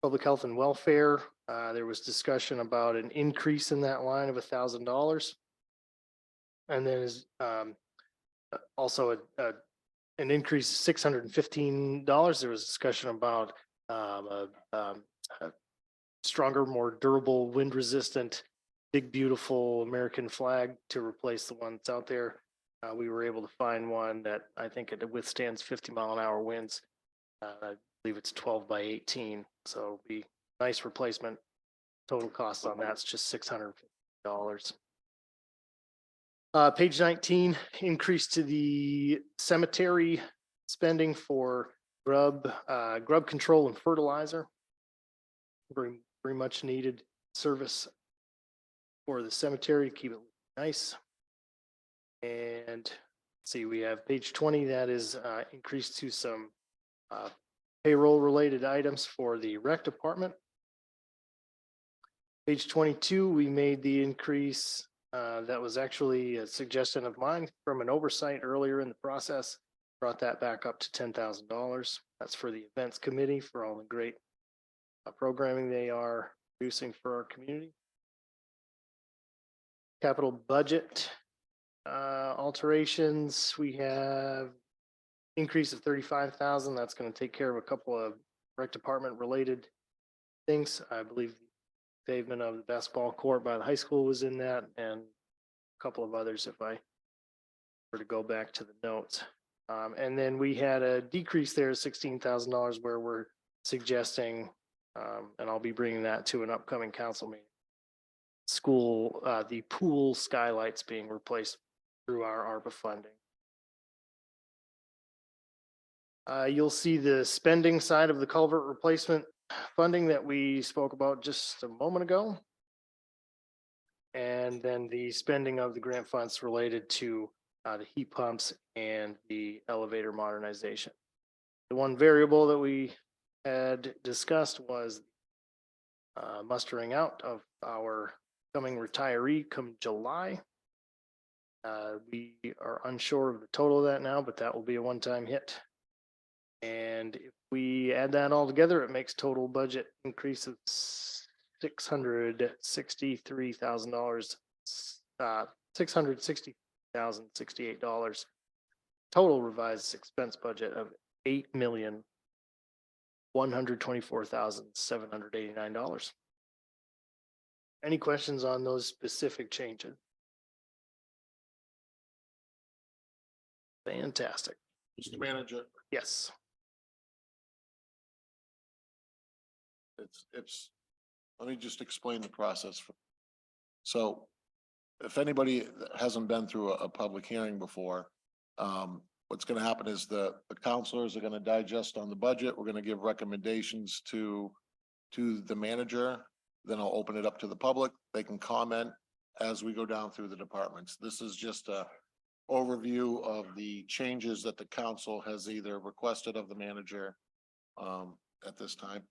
public health and welfare. There was discussion about an increase in that line of $1,000. And then is also an increase of $615. There was discussion about a stronger, more durable, wind resistant, big, beautiful American flag to replace the one that's out there. We were able to find one that I think it withstands 50-mile-an-hour winds. I believe it's 12 by 18. So it'll be a nice replacement. Total cost on that's just $650. Page 19, increase to the cemetery spending for grub control and fertilizer. Very much needed service for the cemetery, keep it nice. And see, we have page 20 that is increased to some payroll related items for the rec department. Page 22, we made the increase that was actually a suggestion of mine from an oversight earlier in the process, brought that back up to $10,000. That's for the events committee for all the great programming they are producing for our community. Capital budget alterations, we have increase of 35,000. That's going to take care of a couple of rec department related things. I believe the pavement of the basketball court by the high school was in that, and a couple of others if I to go back to the notes. And then we had a decrease there of $16,000 where we're suggesting, and I'll be bringing that to an upcoming council meeting. School, the pool skylights being replaced through our ARPA funding. You'll see the spending side of the culvert replacement funding that we spoke about just a moment ago. And then the spending of the grant funds related to the heat pumps and the elevator modernization. The one variable that we had discussed was mustering out of our coming retiree come July. We are unsure of the total of that now, but that will be a one-time hit. And if we add that all together, it makes total budget increase of $663,000, $660,068. Total revised expense budget of $8,124,789. Any questions on those specific changes? Fantastic. Mr. Manager, Yes. let me just explain the process. So if anybody that hasn't been through a public hearing before, what's gonna happen is the counselors are gonna digest on the budget. We're gonna give recommendations to the manager. Then I'll open it up to the public. They can comment as we go down through the departments. This is just a overview of the changes that the council has either requested of the manager at this time.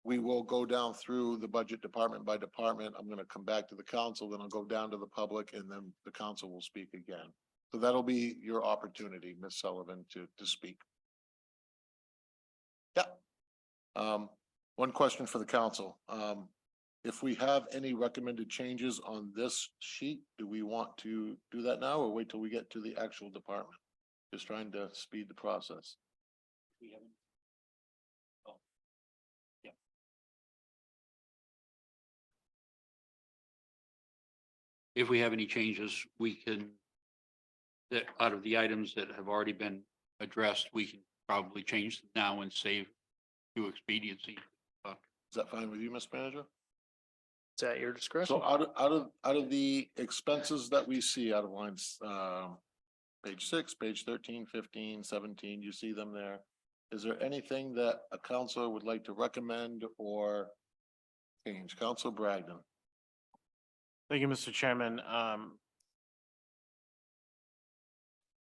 We will go down through the budget department by department. I'm gonna come back to the council, then I'll go down to the public, and then the council will speak again. So that'll be your opportunity, Ms. Sullivan, to speak. Yeah. One question for the council. If we have any recommended changes on this sheet, do we want to do that now or wait till we get to the actual department? Just trying to speed the process. We haven't. Oh. Yeah. If we have any changes, we can, that out of the items that have already been addressed, we can probably change them now and save to expediency. Is that fine with you, Ms. Manager? Is that your discretion? So out of the expenses that we see out of lines, page 6, page 13, 15, 17, you see them there. Is there anything that a counselor would like to recommend or change? Council Bragdon. Thank you, Mr. Chairman. I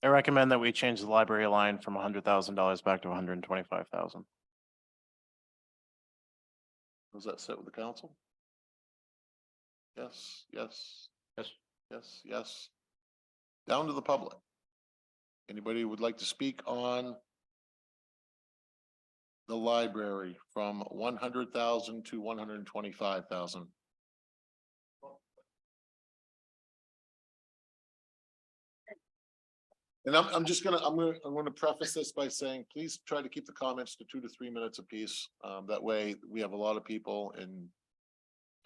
recommend that we change the library line from $100,000 back to $125,000. Does that sit with the council? Yes, yes, Yes. yes, yes. Down to the public. Anybody would like to speak on the library from 100,000 to 125,000? And I'm gonna preface this by saying, please try to keep the comments to 2 to 3 minutes apiece. That way we have a lot of people and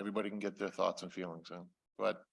everybody can get their thoughts and feelings in. But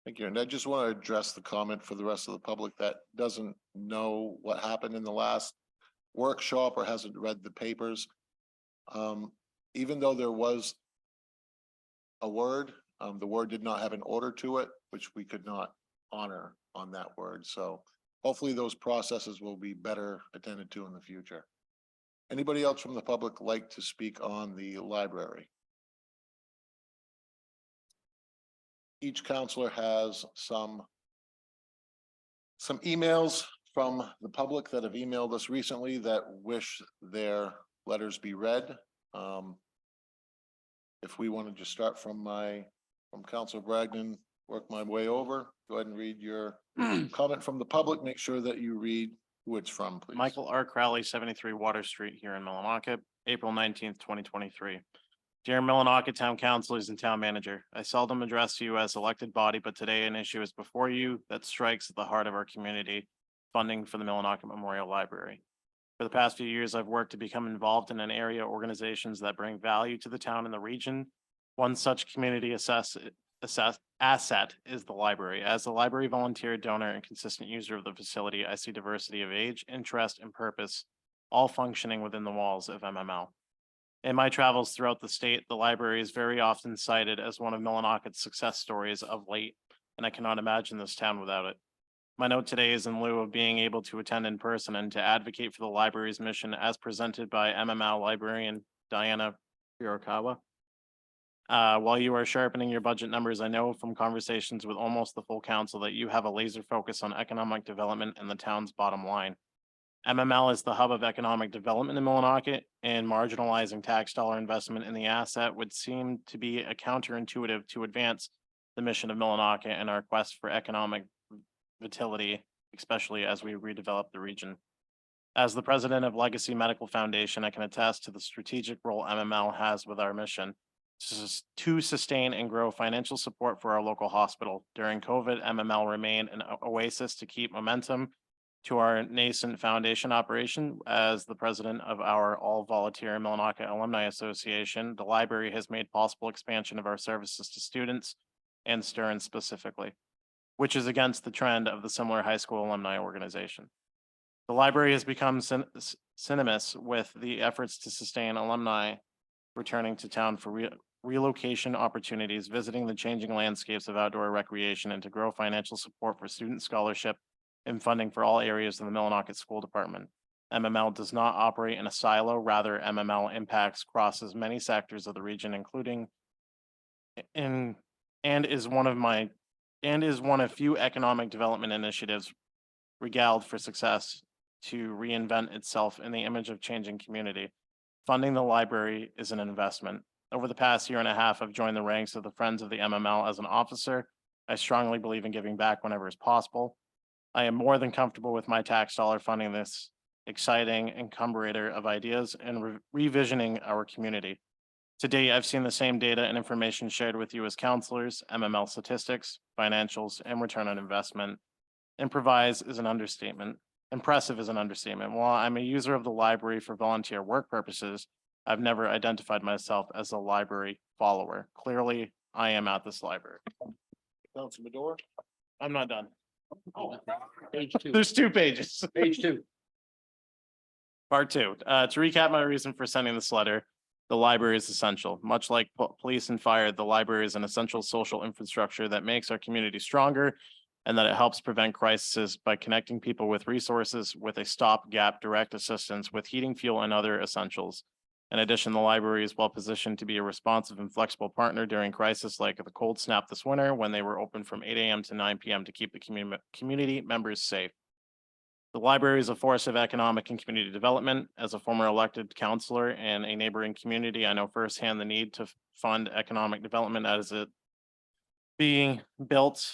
thank you. And I just want to address the comment for the rest of the public that doesn't know what happened in the last workshop or hasn't read the papers. Even though there was a word, the word did not have an order to it, which we could not honor on that word. So hopefully those processes will be better attended to in the future. Anybody else from the public like to speak on the library? Each counselor has some emails from the public that have emailed us recently that wish their letters be read. If we want to just start from Council Bragdon, work my way over, go ahead and read your comment from the public. Make sure that you read who it's from, please. Michael R. Crowley, 73 Water Street here in Millinocket, April 19th, 2023. Dear Millinocket Town Councilors and Town Manager, I seldom address you as elected body, but today an issue is before you that strikes at the heart of our community, funding for the Millinocket Memorial Library. For the past few years, I've worked to become involved in an area organizations that bring value to the town and the region. One such community asset is the library. As a library volunteer, donor, and consistent user of the facility, I see diversity of age, interest, and purpose, all functioning within the walls of MML. In my travels throughout the state, the library is very often cited as one of Millinocket's success stories of late, and I cannot imagine this town without it. My note today is in lieu of being able to attend in person and to advocate for the library's mission as presented by MML librarian Diana Furukawa. While you are sharpening your budget numbers, I know from conversations with almost the full council that you have a laser focus on economic development and the town's bottom line. MML is the hub of economic development in Millinocket, and marginalizing tax dollar investment in the asset would seem to be a counterintuitive to advance the mission of Millinocket and our quest for economic vitality, especially as we redevelop the region. As the president of Legacy Medical Foundation, I can attest to the strategic role MML has with our mission to sustain and grow financial support for our local hospital. During COVID, MML remained an oasis to keep momentum to our nascent foundation operation. As the president of our all-volunteer Millinocket Alumni Association, the library has made possible expansion of our services to students and Stern specifically, which is against the trend of the similar high school alumni organization. The library has become synonymous with the efforts to sustain alumni returning to town for relocation opportunities, visiting the changing landscapes of outdoor recreation, and to grow financial support for student scholarship and funding for all areas of the Millinocket School Department. MML does not operate in a silo, rather MML impacts crosses many sectors of the region, including and is one of few economic development initiatives regaled for success to reinvent itself in the image of changing community. Funding the library is an investment. Over the past year and a half, I've joined the ranks of the Friends of the MML as an officer. I strongly believe in giving back whenever is possible. I am more than comfortable with my tax dollar funding this exciting encumberator of ideas and revisioning our community. Today, I've seen the same data and information shared with you as counselors, MML statistics, financials, and return on investment. Impressive is an understatement. While I'm a user of the library for volunteer work purposes, I've never identified myself as a library follower. Clearly, I am at this library. Council Madore? I'm not done. Page 2. There's 2 pages. Page 2. Part 2. To recap my reason for sending this letter, the library is essential. Much like police and fire, the library is an essential social infrastructure that makes our community stronger and that it helps prevent crises by connecting people with resources with a stopgap direct assistance with heating, fuel, and other essentials. In addition, the library is well positioned to be a responsive and flexible partner during crisis like the cold snap this winter when they were open from 8 a.m. to 9 p.m. to keep the community members safe. The library is a force of economic and community development. As a former elected councilor in a neighboring community, I know firsthand the need to fund economic development as it being built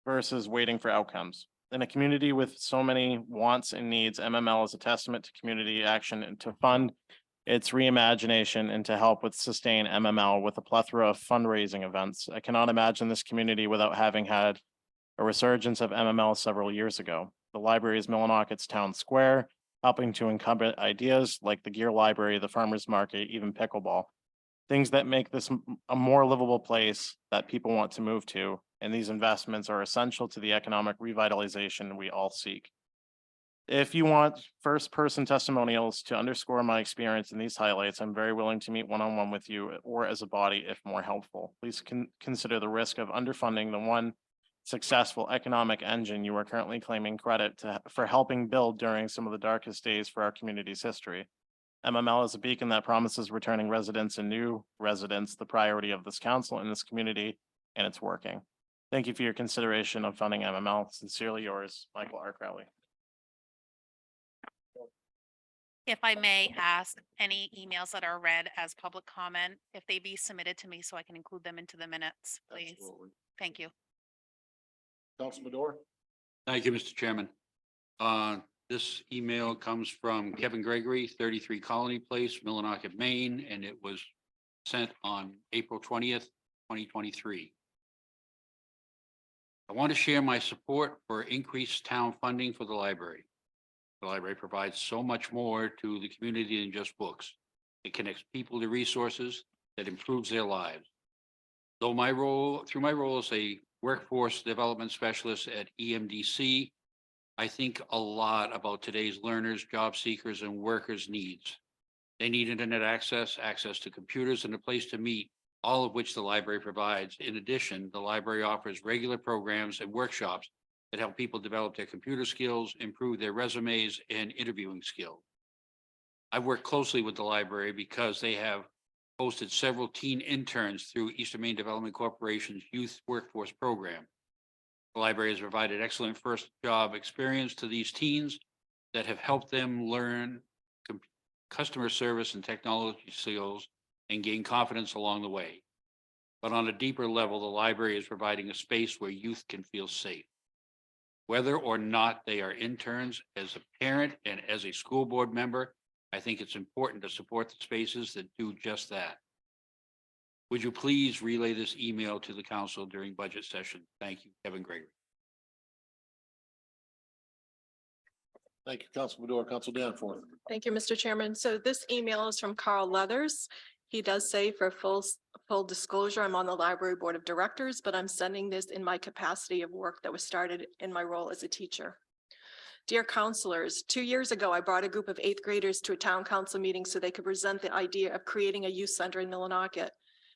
versus waiting for outcomes. In a community with so many wants and needs, MML is a testament to community action and to fund its reimagination and to help with sustain MML with a plethora of fundraising events. I cannot imagine this community without having had a resurgence of MML several years ago. The library is Millinocket's town square, helping to incumbent ideas like the gear library, the farmer's market, even pickleball. Things that make this a more livable place that people want to move to. And these investments are essential to the economic revitalization we all seek. If you want first-person testimonials to underscore my experience in these highlights, I'm very willing to meet one-on-one with you or as a body if more helpful. Please consider the risk of underfunding the one successful economic engine you are currently claiming credit for helping build during some of the darkest days for our community's history. MML is a beacon that promises returning residents and new residents the priority of this council and this community, and it's working. Thank you for your consideration of funding MML. Sincerely yours, Michael R. Crowley. If I may ask, any emails that are read as public comment, if they be submitted to me so I can include them into the minutes, please. Absolutely. Thank you. Council Madore? Thank you, Mr. Chairman. This email comes from Kevin Gregory, 33 Colony Place, Millinocket, Maine, and it was sent on April 20th, 2023. I want to share my support for increased town funding for the library. The library provides so much more to the community than just books. It connects people to resources that improves their lives. Through my role as a workforce development specialist at EMDC, I think a lot about today's learners, job seekers, and workers' needs. They need internet access to computers, and a place to meet, all of which the library provides. In addition, the library offers regular programs and workshops that help people develop their computer skills, improve their resumes, and interviewing skills. I work closely with the library because they have hosted several teen interns through Eastern Maine Development Corporation's Youth Workforce Program. The library has provided excellent first job experience to these teens that have helped them learn customer service and technology skills and gain confidence along the way. But on a deeper level, the library is providing a space where youth can feel safe. Whether or not they are interns, as a parent and as a school board member, I think it's important to support the spaces that do just that. Would you please relay this email to the council during budget session? Thank you, Kevin Gregory. Thank you, Council Madore. Council Danforth? Thank you, Mr. Chairman. So this email is from Carl Leathers. He does say, for full disclosure, I'm on the library board of directors, but I'm sending this in my capacity of work that was started in my role as a teacher. Dear counselors, 2 years ago, I brought a group of 8th graders to a town council meeting so they could present the idea of creating a youth center in Millinocket.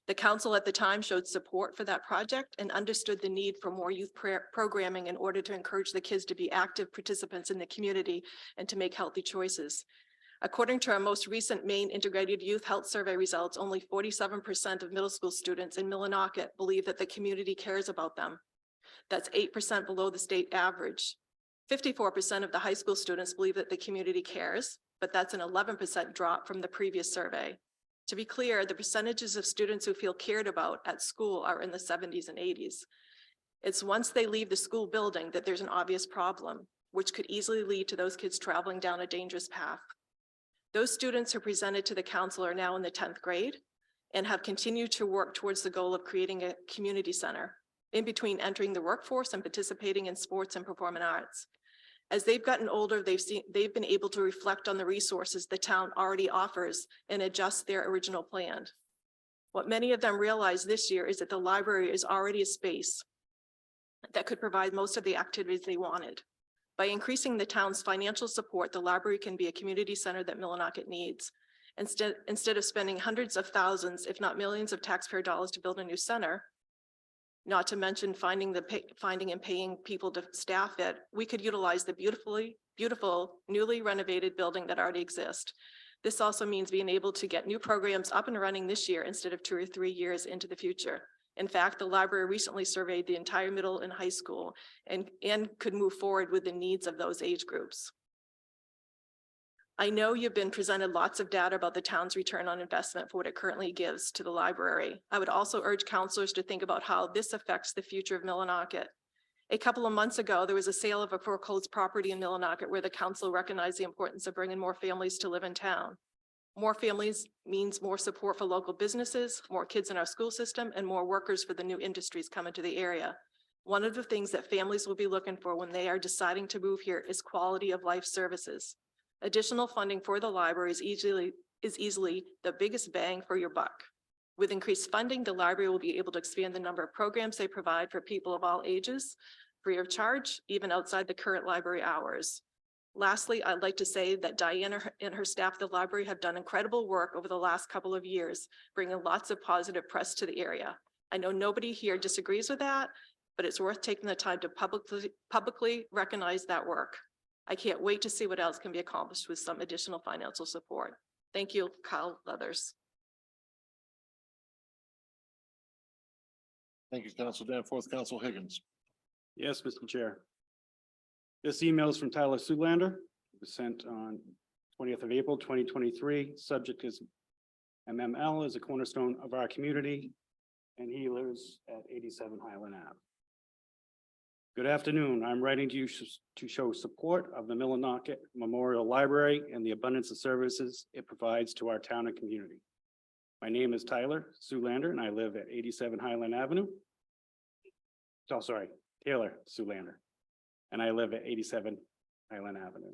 The council at the time showed support for that project and understood the need for more youth programming in order to encourage the kids to be active participants in the community and to make healthy choices. According to our most recent Maine Integrated Youth Health Survey results, only 47% of middle school students in Millinocket believe that the community cares about them. That's 8% below the state average. 54% of the high school students believe that the community cares, but that's an 11% drop from the previous survey. To be clear, the percentages of students who feel cared about at school are in the 70s and 80s. It's once they leave the school building that there's an obvious problem, which could easily lead to those kids traveling down a dangerous path. Those students who presented to the council are now in the 10th grade and have continued to work towards the goal of creating a community center in between entering the workforce and participating in sports and performing arts. As they've gotten older, they've been able to reflect on the resources the town already offers and adjust their original plan. What many of them realize this year is that the library is already a space that could provide most of the activities they wanted. By increasing the town's financial support, the library can be a community center that Millinocket needs. Instead of spending hundreds of thousands, if not millions of taxpayer dollars to build a new center, not to mention finding and paying people to staff it, we could utilize the beautiful, newly renovated building that already exists. This also means being able to get new programs up and running this year instead of 2 or 3 years into the future. In fact, the library recently surveyed the entire middle and high school and could move forward with the needs of those age groups. I know you've been presented lots of data about the town's return on investment for what it currently gives to the library. I would also urge counselors to think about how this affects the future of Millinocket. A couple of months ago, there was a sale of a foreclosed property in Millinocket where the council recognized the importance of bringing more families to live in town. More families means more support for local businesses, more kids in our school system, and more workers for the new industries coming to the area. One of the things that families will be looking for when they are deciding to move here is quality of life services. Additional funding for the library is easily the biggest bang for your buck. With increased funding, the library will be able to expand the number of programs they provide for people of all ages, free of charge, even outside the current library hours. Lastly, I'd like to say that Diana and her staff at the library have done incredible work over the last couple of years, bringing lots of positive press to the area. I know nobody here disagrees with that, but it's worth taking the time to publicly recognize that work. I can't wait to see what else can be accomplished with some additional financial support. Thank you, Carl Leathers. Thank you, Council Danforth. Council Higgins? Yes, Mr. Chair. This email is from Tyler Zoolander. It was sent on 20th of April, 2023. Subject is MML is a cornerstone of our community, and he lives at 87 Highland Ave. Good afternoon. I'm writing to you to show support of the Millinocket Memorial Library and the abundance of services it provides to our town and community. My name is Tyler Zoolander, and I live at 87 Highland Avenue. Oh, sorry, Taylor Zoolander, and I live at 87 Highland Avenue.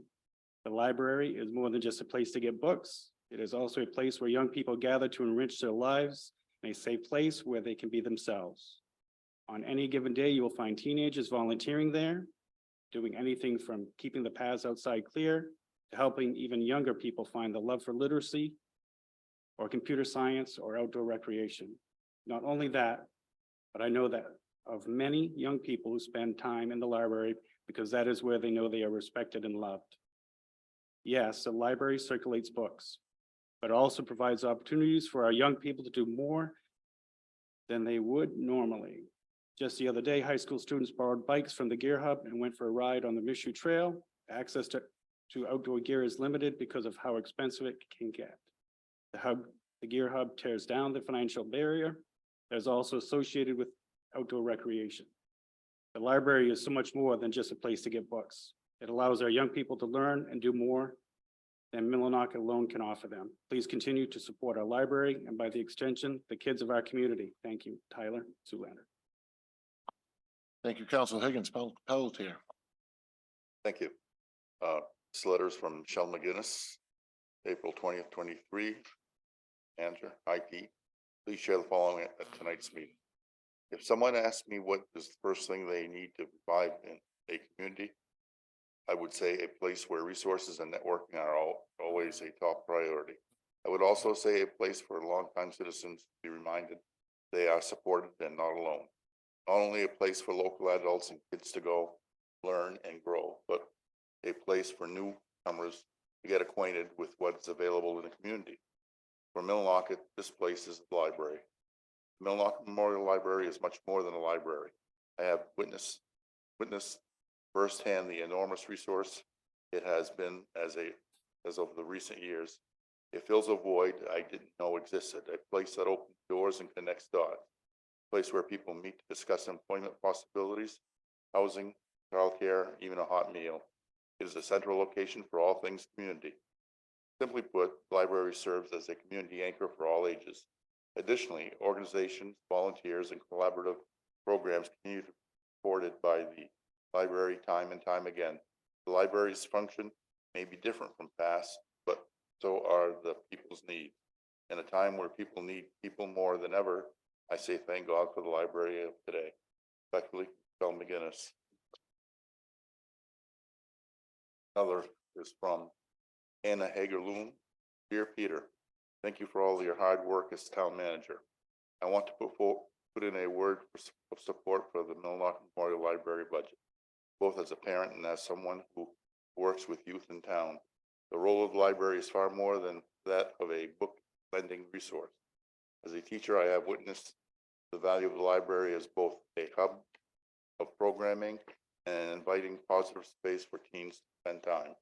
The library is more than just a place to get books. It is also a place where young people gather to enrich their lives, and a safe place where they can be themselves. On any given day, you will find teenagers volunteering there, doing anything from keeping the paths outside clear to helping even younger people find the love for literacy or computer science or outdoor recreation. Not only that, but I know that of many young people who spend time in the library because that is where they know they are respected and loved. Yes, the library circulates books, but it also provides opportunities for our young people to do more than they would normally. Just the other day, high school students borrowed bikes from the Gear Hub and went for a ride on the Mishu Trail. Access to outdoor gear is limited because of how expensive it can get. The Gear Hub tears down the financial barrier that is also associated with outdoor recreation. The library is so much more than just a place to get books. It allows our young people to learn and do more than Millinocket alone can offer them. Please continue to support our library and by the extension, the kids of our community. Thank you, Tyler Zoolander. Thank you, Council Higgins. Pelletier. Thank you. This letter is from Michelle McGinnis, April 20th, 23. Manager, IP. Please share the following at tonight's meeting. If someone asks me what is the first thing they need to provide in a community, I would say a place where resources and networking are always a top priority. I would also say a place for longtime citizens to be reminded they are supported and not alone. Not only a place for local adults and kids to go learn and grow, but a place for newcomers to get acquainted with what's available in the community. For Millinocket, this place is the library. The Millinocket Memorial Library is much more than a library. I have witnessed firsthand the enormous resource it has been as of the recent years. It fills a void I didn't know existed, a place that opens doors and connects dots. Place where people meet to discuss employment possibilities, housing, childcare, even a hot meal. It is a central location for all things community. Simply put, the library serves as a community anchor for all ages. Additionally, organizations, volunteers, and collaborative programs continue to be supported by the library time and time again. The library's function may be different from past, but so are the people's needs. In a time where people need people more than ever, I say thank God for the library of today. Respectfully, Michelle McGinnis. Another is from Anna Hager-Loom. Dear Peter, thank you for all your hard work as town manager. I want to put in a word of support for the Millinocket Memorial Library budget, both as a parent and as someone who works with youth in town. The role of the library is far more than that of a book lending resource. As a teacher, I have witnessed the value of the library as both a hub of programming and an inviting positive space for teens to spend time.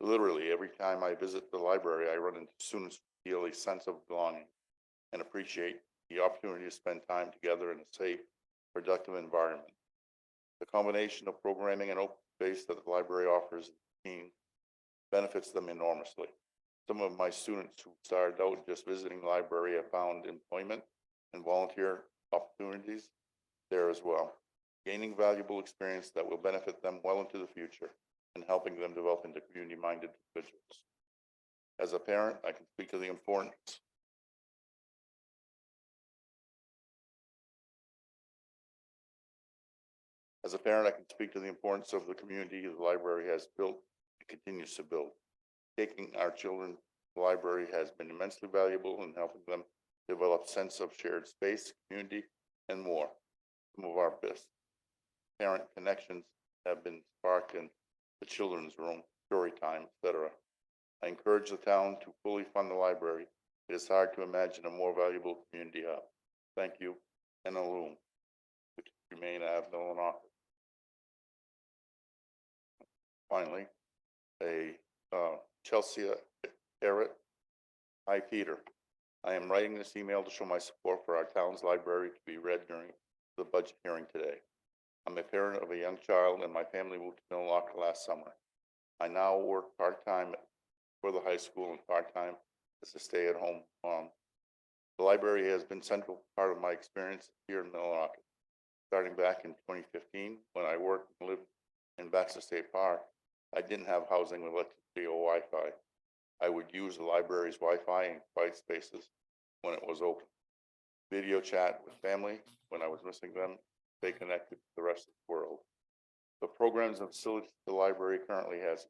Literally, every time I visit the library, I run into students who feel a sense of belonging and appreciate the opportunity to spend time together in a safe, productive environment. The combination of programming and open space that the library offers teens benefits them enormously. Some of my students who started out just visiting the library have found employment and volunteer opportunities there as well, gaining valuable experience that will benefit them well into the future and helping them develop into community-minded individuals. As a parent, I can speak to the importance of the community the library has built and continues to build. Taking our children to the library has been immensely valuable in helping them develop sense of shared space, community, and more. Some of our best parent connections have been sparked in the children's room, story time, etc. I encourage the town to fully fund the library. It is hard to imagine a more valuable community hub. Thank you, Anna Loom, which remain Ave, Millinocket. Finally, a Chelsea Garrett. Hi, Peter. I am writing this email to show my support for our town's library to be read during the budget hearing today. I'm a parent of a young child and my family moved to Millinocket last summer. I now work part-time for the high school and part-time as a stay-at-home mom. The library has been central part of my experience here in Millinocket. Starting back in 2015, when I worked and lived in Baxter State Park, I didn't have housing with electricity or Wi-Fi. I would use the library's Wi-Fi in quiet spaces when it was open. Video chat with family when I was missing them, stay connected to the rest of the world. The programs and facilities the library currently has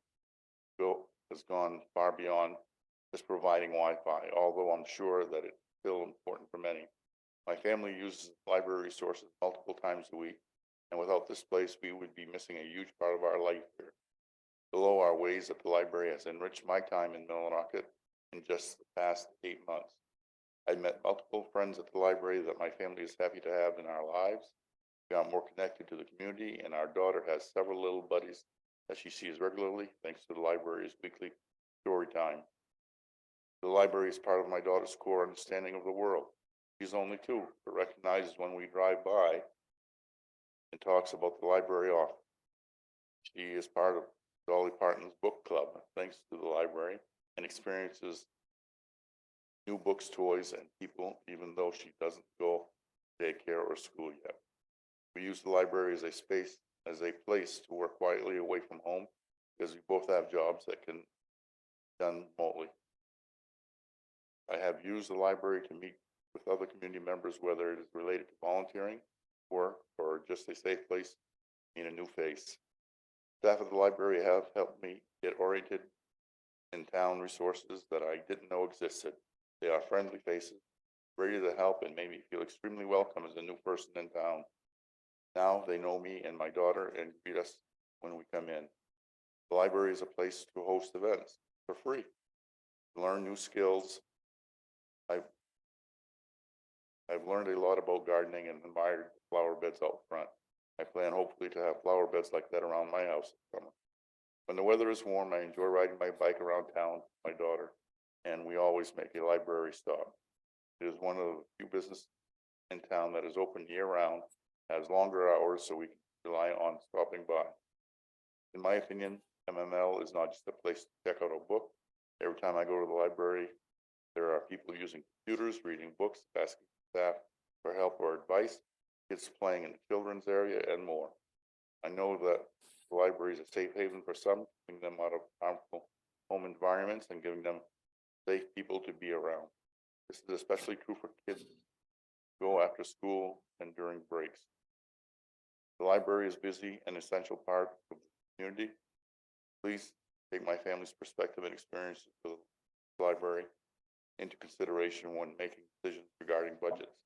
gone far beyond just providing Wi-Fi, although I'm sure that it's still important for many. My family uses library resources multiple times a week, and without this place, we would be missing a huge part of our life here. Below are ways that the library has enriched my time in Millinocket in just the past 8 months. I've met multiple friends at the library that my family is happy to have in our lives. We are more connected to the community, and our daughter has several little buddies that she sees regularly thanks to the library's weekly story time. The library is part of my daughter's core understanding of the world. She's only 2, but recognizes when we drive by and talks about the library often. She is part of Dolly Parton's book club, thanks to the library, and experiences new books, toys, and people, even though she doesn't go to daycare or school yet. We use the library as a place to work quietly away from home, because we both have jobs that can be done remotely. I have used the library to meet with other community members, whether it is related to volunteering work or just a safe place to meet a new face. Staff of the library have helped me get oriented in town resources that I didn't know existed. They are friendly faces, ready to help, and made me feel extremely welcome as a new person in town. Now they know me and my daughter and greet us when we come in. The library is a place to host events for free, to learn new skills. I've learned a lot about gardening and admired flower beds out front. I plan hopefully to have flower beds like that around my house this summer. When the weather is warm, I enjoy riding my bike around town with my daughter, and we always make a library stop. It is one of the few businesses in town that is open year-round, has longer hours, so we can rely on stopping by. In my opinion, MML is not just a place to check out a book. Every time I go to the library, there are people using computers, reading books, asking staff for help or advice, kids playing in the children's area, and more. I know that the library is a safe haven for some, keeping them out of harmful home environments and giving them safe people to be around. This is especially true for kids who go after school and during breaks. The library is busy and essential part of the community. Please take my family's perspective and experiences with the library into consideration when making decisions regarding budgets.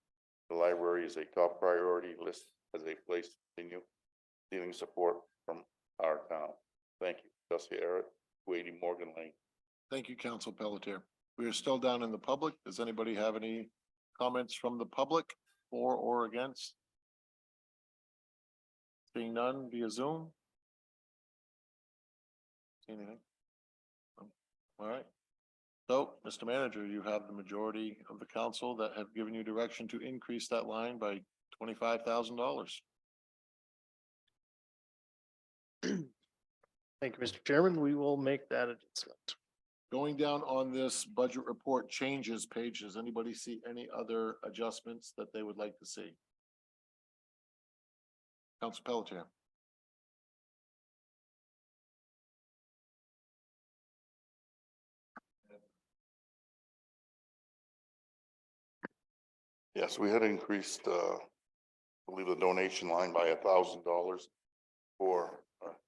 The library is a top priority list as a place to continue receiving support from our town. Thank you, Chelsea Garrett, 280 Morgan Lane. Thank you, Council Pelletier. We are still down in the public. Does anybody have any comments from the public for or against? Seeing none via Zoom? See anything? All right. So, Mr. Manager, you have the majority of the council that have given you direction to increase that line by $25,000. Thank you, Mr. Chairman. We will make that adjustment. Going down on this budget report changes page, does anybody see any other adjustments that they would like to see? Council Pelletier. Yes, we had increased, I believe the donation line by $1,000 for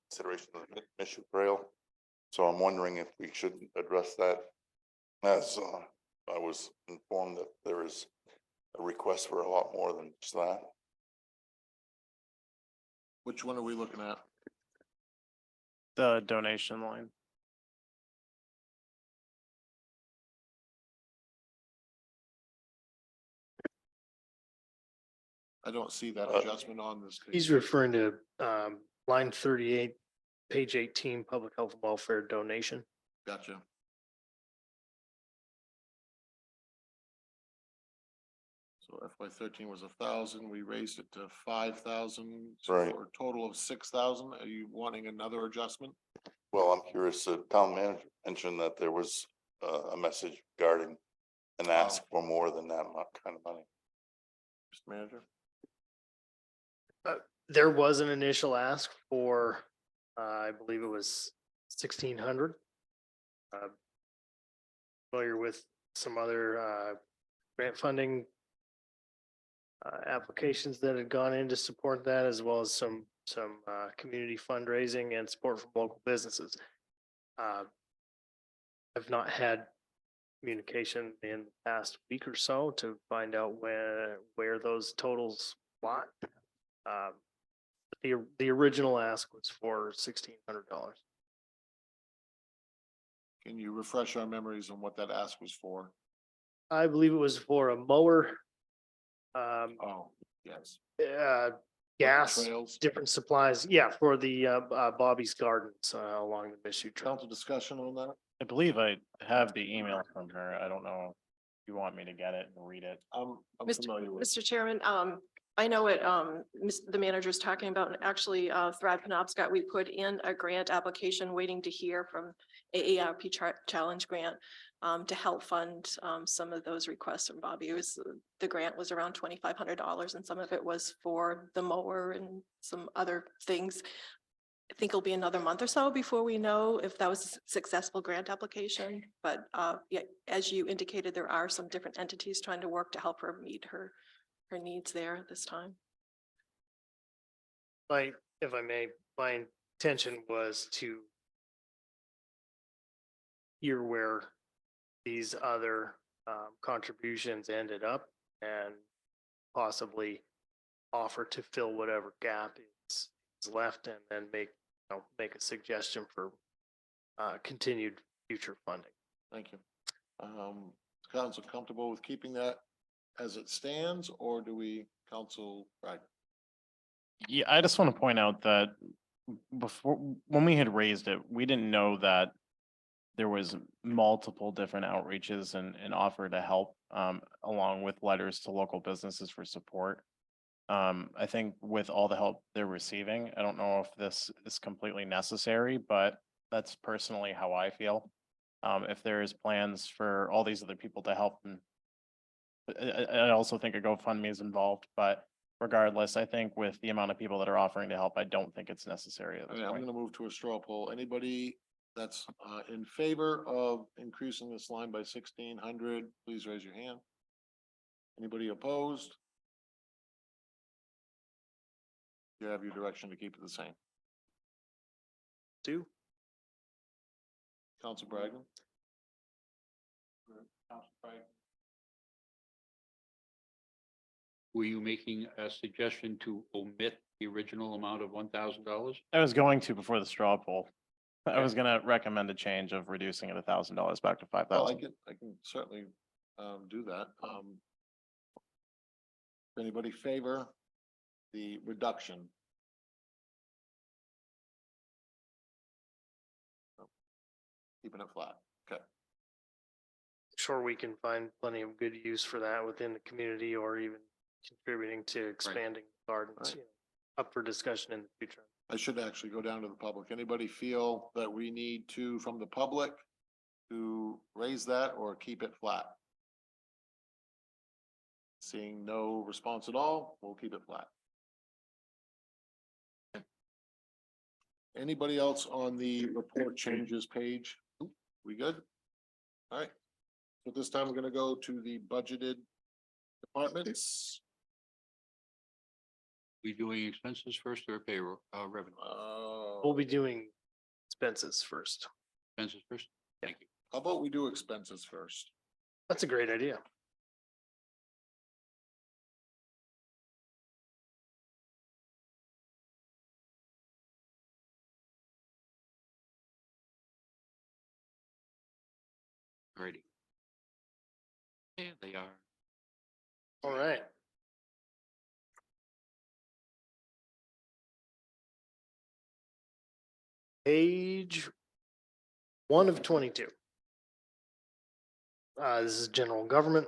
consideration of the mission trail. So I'm wondering if we should address that, as I was informed that there is a request for a lot more than just that. Which one are we looking at? The donation line. I don't see that adjustment on this. page. He's referring to line 38, page 18, public health and welfare donation. Gotcha. So FY13 was 1,000, we raised it to 5,000. Right. For a total of 6,000. Are you wanting another adjustment? Well, I'm curious, the town manager mentioned that there was a message regarding an ask for more than that kind of money. Mr. Manager? There was an initial ask for, I believe it was 1,600. Familiar with some other grant funding applications that had gone in to support that, as well as some community fundraising and support from local businesses. I've not had communication in the past week or so to find out where those totals lie. The original ask was for $1,600. Can you refresh our memories on what that ask was for? I believe it was for a mower, Oh, yes. gas, Trails. different supplies. Yeah, for the Bobby's Gardens along the Miss Trail. Council discussion on that? I believe I have the email from her. I don't know if you want me to get it and read it. I'm Mr. familiar with. Mr. Chairman, I know what, the manager's talking about, and actually, Thrive Penobscot, we put in a grant application waiting to hear from AARP Challenge Grant, to help fund, some of those requests from Bobby. It was, the grant was around $2,500 and some of it was for the mower and some other things. I think it'll be another month or so before we know if that was a successful grant application, but, yeah, as you indicated, there are some different entities trying to work to help her meet her needs there at this time. If I may, my intention was to hear where these other contributions ended up and possibly offer to fill whatever gap is left, and then make a suggestion for continued future funding. Thank you. Is council comfortable with keeping that as it stands, or do we, council, right? Yeah, I just want to point out that before, when we had raised it, we didn't know that there was multiple different outreaches and offer to help, along with letters to local businesses for support. I think with all the help they're receiving, I don't know if this is completely necessary, but that's personally how I feel. If there is plans for all these other people to help, and I also think a GoFundMe is involved, but regardless, I think with the amount of people that are offering to help, I don't think it's necessary at All this right, I'm point. gonna move to a straw poll. Anybody that's in favor of increasing this line by 1,600, please raise your hand. Anybody opposed? You have your direction to keep it the same. Two. Council Bragdon? Council Bragdon. Were you making a suggestion to omit the original amount of $1,000? I was going to before the straw poll. I was gonna recommend a change of reducing it $1,000 back to Well, I 5,000. can certainly do that. Anybody favor the reduction? Keeping it flat, okay. Sure, we can find plenty of good use for that within the community, or even contributing to expanding gardens, Right. Up for discussion in the future. I should actually go down to the public. Anybody feel that we need to, from the public, to raise that or keep it flat? Seeing no response at all, we'll keep it flat. Anybody else on the report changes page? We good? All right. So this time we're gonna go to the budgeted departments. We doing expenses first or payroll, revenue? We'll be doing expenses first. Expenses first? Thank you. How about we do expenses first? That's a great idea. Alrighty. There they are. All right. Page 1 of 22. This is general government.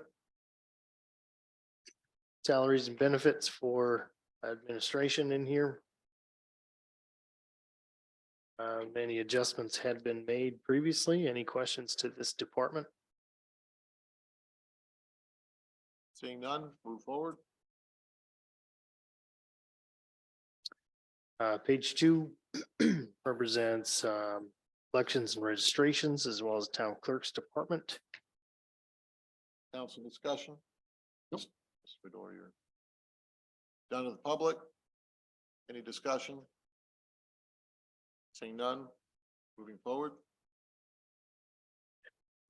salaries and benefits for administration in here. Many adjustments had been made previously. Any questions to this department? Seeing none, move forward. Page 2 represents elections and registrations as well as town clerk's department. Council discussion? Mr. Fedor, you're down to the public. Any discussion? Seeing none, moving forward.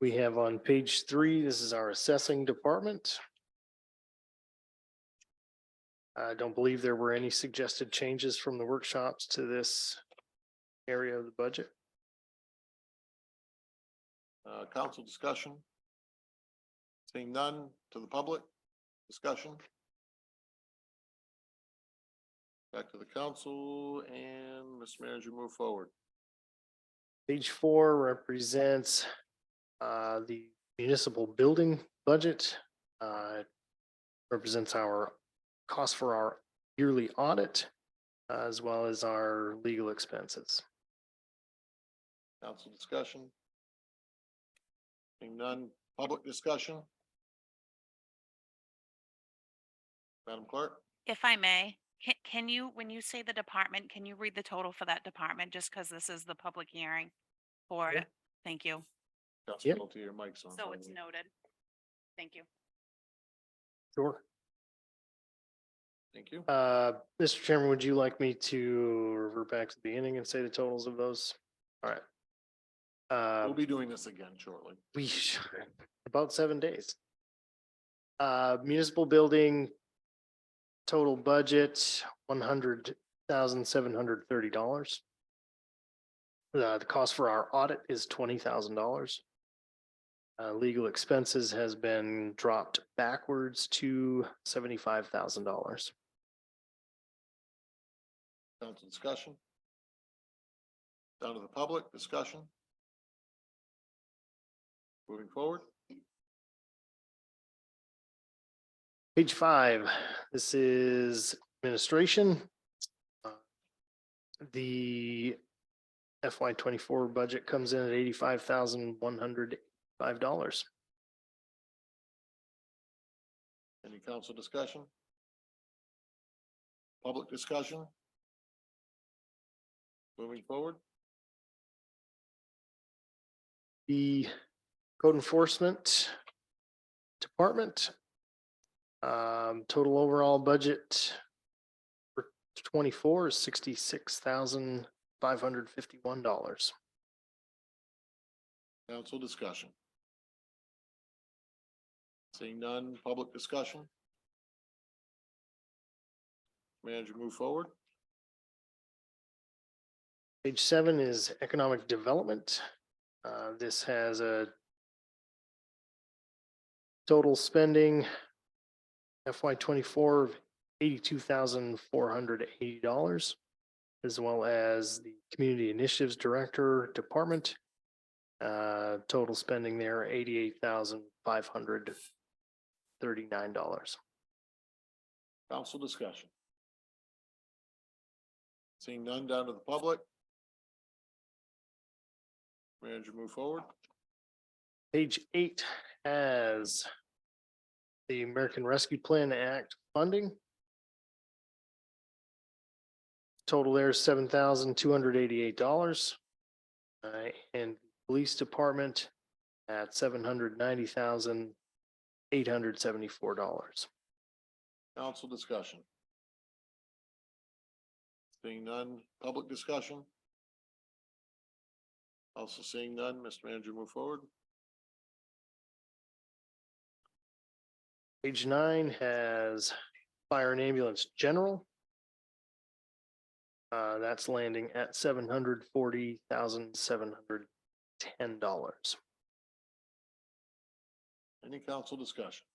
We have on page 3, this is our assessing department. I don't believe there were any suggested changes from the workshops to this area of the budget. Council discussion? Seeing none, to the public, discussion? Back to the council and Mr. Manager, move forward. Page 4 represents the municipal building budget. Represents our cost for our yearly audit, as well as our legal expenses. Council discussion? Seeing none, public discussion? Madam Clerk? If I may, can you, when you say the department, can you read the total for that department, just because this is the public hearing for Yeah. it? Thank you. Council Yep. Middleton, your mic's on. So it's noted. Thank you. Sure. Thank you. Mr. Chairman, would you like me to revert back to the beginning and say the totals of those? All right. We'll be doing this again shortly. We about 7 days. Municipal building total budget $100,730. The cost for our audit is $20,000. Legal expenses has been dropped backwards to $75,000. Council discussion? Down to the public, discussion? Moving forward. Page 5, this is administration. The FY24 budget comes in at $85,105. Any council discussion? Public discussion? Moving forward. The code enforcement department. Total overall budget for 24 is $66,551. Council discussion? Seeing none, public discussion? Manager, move forward. Page 7 is economic development. This has a total spending FY24 of $82,480, as well as the community initiatives director department. Total spending there $88,539. Council discussion? Seeing none, down to the public. Manager, move forward. Page 8 has the American Rescue Plan Act funding. Total there is $7,288. And police department at $790,874. Council discussion? Seeing none, public discussion? Also seeing none, Mr. Manager, move forward. Page 9 has fire and ambulance general. That's landing at $740,710. Any council discussion?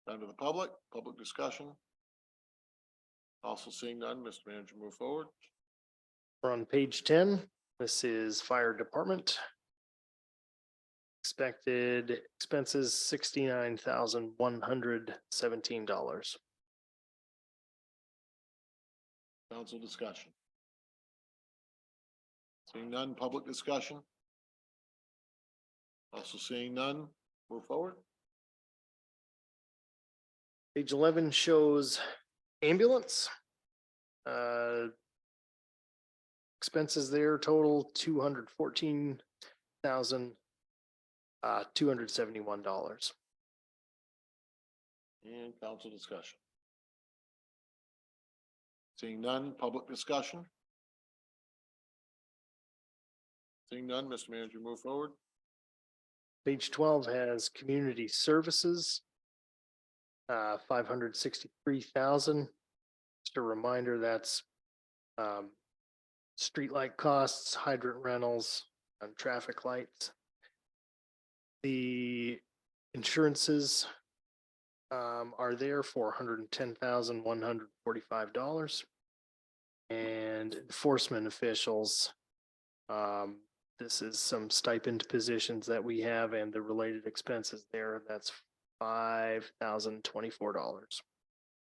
Down to the public, public discussion? Also seeing none, Mr. Manager, move forward. We're on page 10. This is fire department. expected expenses $69,117. Council discussion. Seeing none, public discussion. Also seeing none, move forward. Page 11 shows ambulance. Expenses there total $214,271. And council discussion. Seeing none, public discussion. Seeing none, Mr. Manager, move forward. Page 12 has community services. 563,000. Just a reminder, that's streetlight costs, hydrant rentals, and traffic lights. The insurances are there for $110,145. And enforcement officials, this is some stipend positions that we have and the related expenses there. That's $5,024.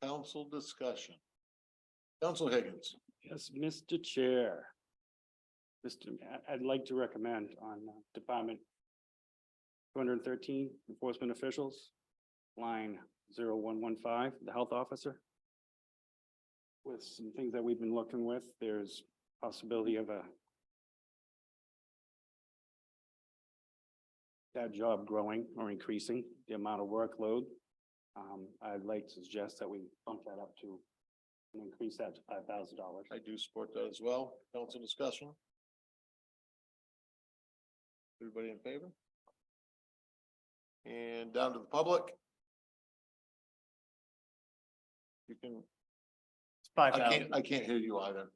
Council discussion. Council Higgins. Yes, Mr. Chair. I'd like to recommend on Department 213 Enforcement Officials, line 0115, the health officer. With some things that we've been looking with, there's possibility of that job growing or increasing the amount of workload. I'd like to suggest that we bump that up to and increase that to $5,000. I do support that as well. Council discussion. Everybody in favor? And down to the public. You can, I can't hear you either.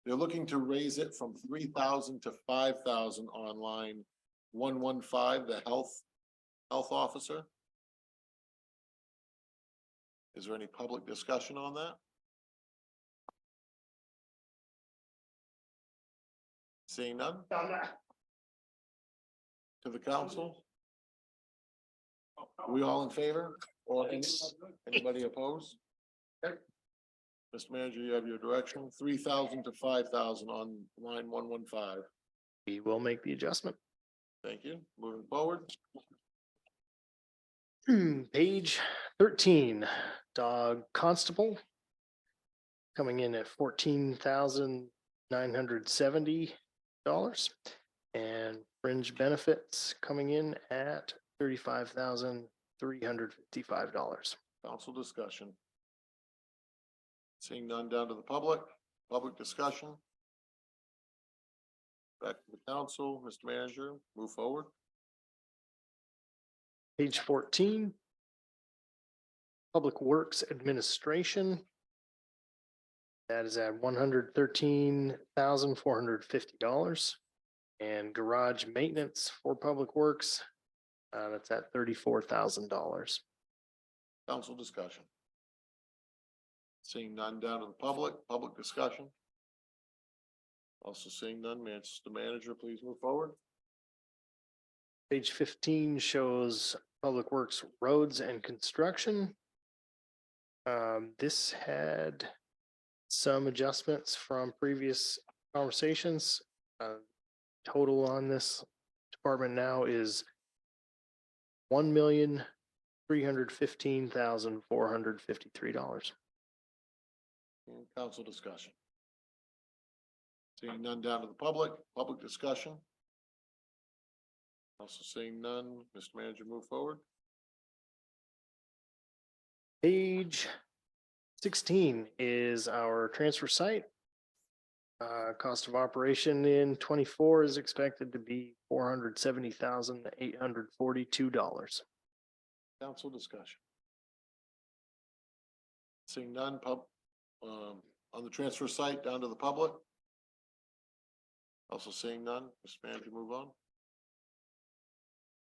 They're looking to raise it from 3,000 to 5,000 on line 115, the health officer. Is there any public discussion on that? Seeing none? To the council? Are we all in favor? Or anybody opposed? Okay. Mr. Manager, you have your direction, 3,000 to 5,000 on line 115. We will make the adjustment. Thank you. Moving forward. Page 13, dog constable. Coming in at $14,970. And fringe benefits coming in at $35,355. Council discussion. Seeing none, down to the public discussion. Back to the council, Mr. Manager, move forward. Page 14. Public Works Administration. That is at $113,450. And garage maintenance for Public Works, that's at $34,000. Council discussion. Seeing none, down to the public discussion. Also seeing none, Mr. Manager, please move forward. Page 15 shows Public Works Roads and Construction. This had some adjustments from previous conversations. Total on this department now is $1,315,453. And council discussion. Seeing none, down to the public discussion. Also seeing none, Mr. Manager, move forward. Page 16 is our transfer site. Cost of operation in 24 is expected to be $470,842. Council discussion. Seeing none, on the transfer site, down to the public. Also seeing none, Mr. Manager, move on.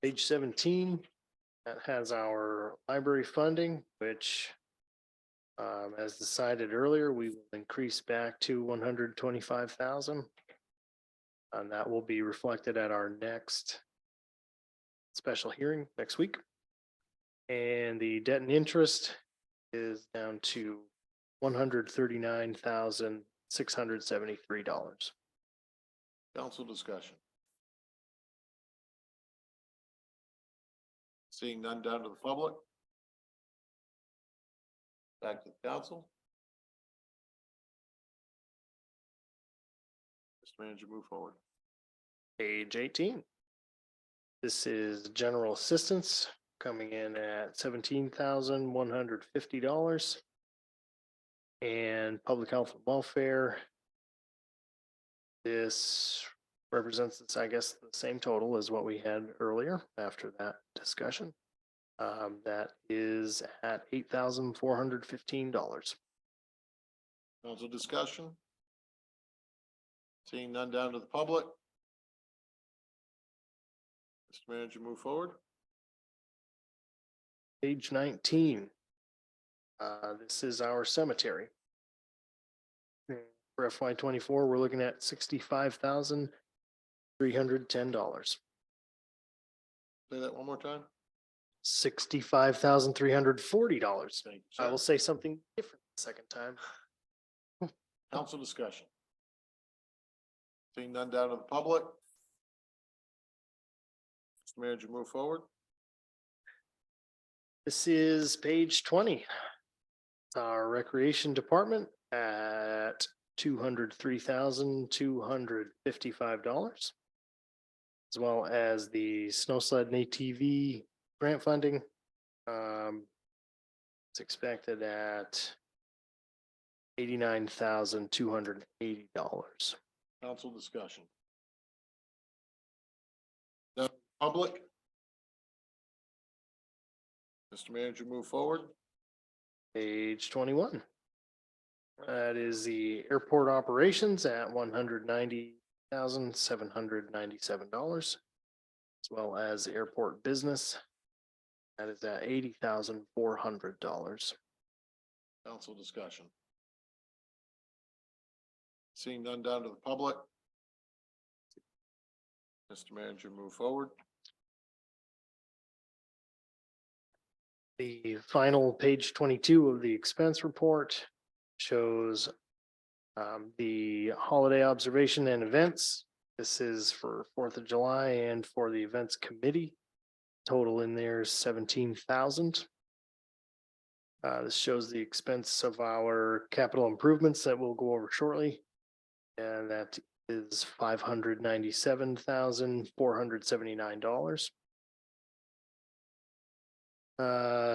Page 17, that has our library funding, which as decided earlier, we will increase back to 125,000. And that will be reflected at our next special hearing next week. And the debt and interest is down to $139,673. Council discussion. Seeing none, down to the public. Back to the council. Mr. Manager, move forward. Page 18. This is general assistance coming in at $17,150. And public health and welfare. This represents, I guess, the same total as what we had earlier after that discussion. That is at $8,415. Council discussion. Seeing none, down to the public. Mr. Manager, move forward. Page 19. This is our cemetery. For FY24, we're looking at $65,310. Say that one more time. $65,340. Thank you, I sir. will say something different the second time. Council discussion. Seeing none, down to the public. Mr. Manager, move forward. This is page 20. Our recreation department at $203,255. As well as the snow sled and ATV grant funding. It's expected at $89,280. Council discussion. Now, public. Mr. Manager, move forward. Page 21. That is the airport operations at $190,797. As well as airport business. That is at $80,400. Council discussion. Seeing none, down to the public. Mr. Manager, move forward. The final page 22 of the expense report shows the holiday observation and events. This is for 4th of July and for the events committee. Total in there is 17,000. This shows the expense of our capital improvements that we'll go over shortly. And that is $597,479.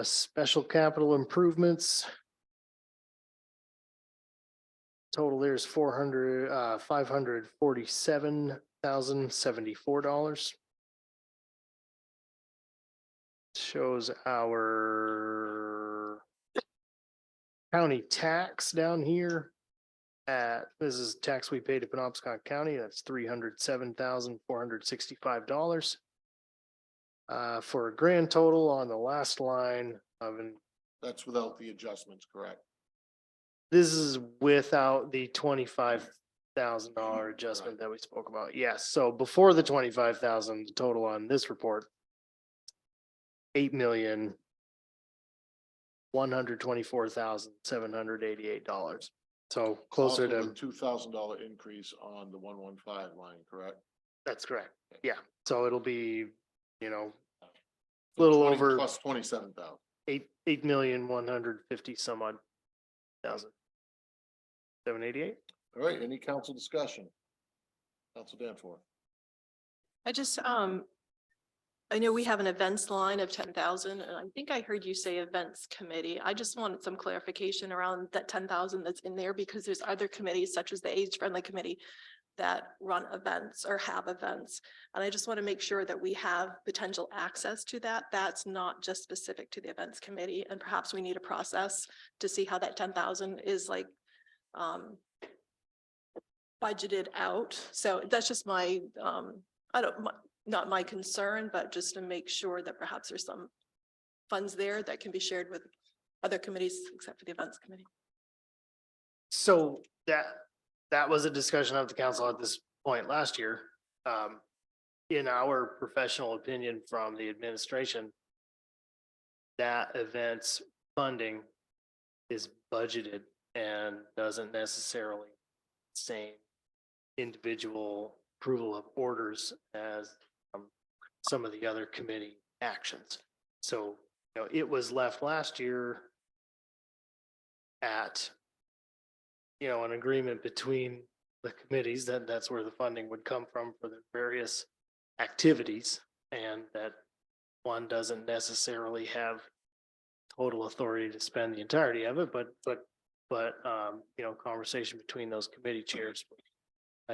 Special capital improvements. Total there's $547,074. Shows our county tax down here. This is tax we pay to Penobscot County. That's $307,465. For a grand total on the last line of That's without the adjustments, correct? this is without the $25,000 adjustment that we spoke about. Yes, so before the 25,000, the total on this report, $8,124,788. So closer to, $2,000 increase on the 115 line, correct? that's correct. Yeah, so it'll be, little 20 over plus 27,000. 8,150 some odd thousand. 788. All right, any council discussion? Council Danforth. I know we have an events line of 10,000 and I think I heard you say events committee. I just wanted some clarification around that 10,000 that's in there because there's other committees such as the age friendly committee that run events or have events. And I just want to make sure that we have potential access to that. That's not just specific to the events committee. And perhaps we need a process to see how that 10,000 is like budgeted out. So that's just my, not my concern, but just to make sure that perhaps there's some funds there that can be shared with other committees except for the events committee. So that was a discussion of the council at this point last year. in our professional opinion from the administration, that event's funding is budgeted and doesn't necessarily same individual approval of orders as some of the other committee actions. So, it was left last year at, an agreement between the committees that that's where the funding would come from for the various activities, and that one doesn't necessarily have total authority to spend the entirety of it, but conversation between those committee chairs would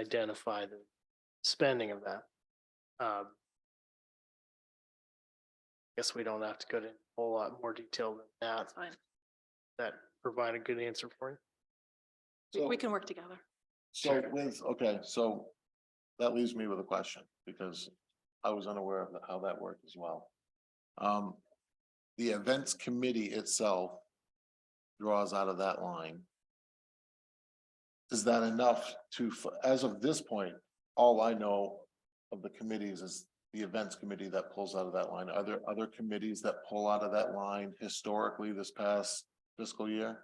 identify the spending of that. Guess we don't have to go into a whole lot more detail than that. That's fine. That provide a good answer for you. We can work together. So so that leaves me with a question, because I was unaware of how that worked as well. The events committee itself draws out of that line. Is that enough as of this point, all I know of the committees is the events committee that pulls out of that line. Are there other committees that pull out of that line historically this past fiscal year?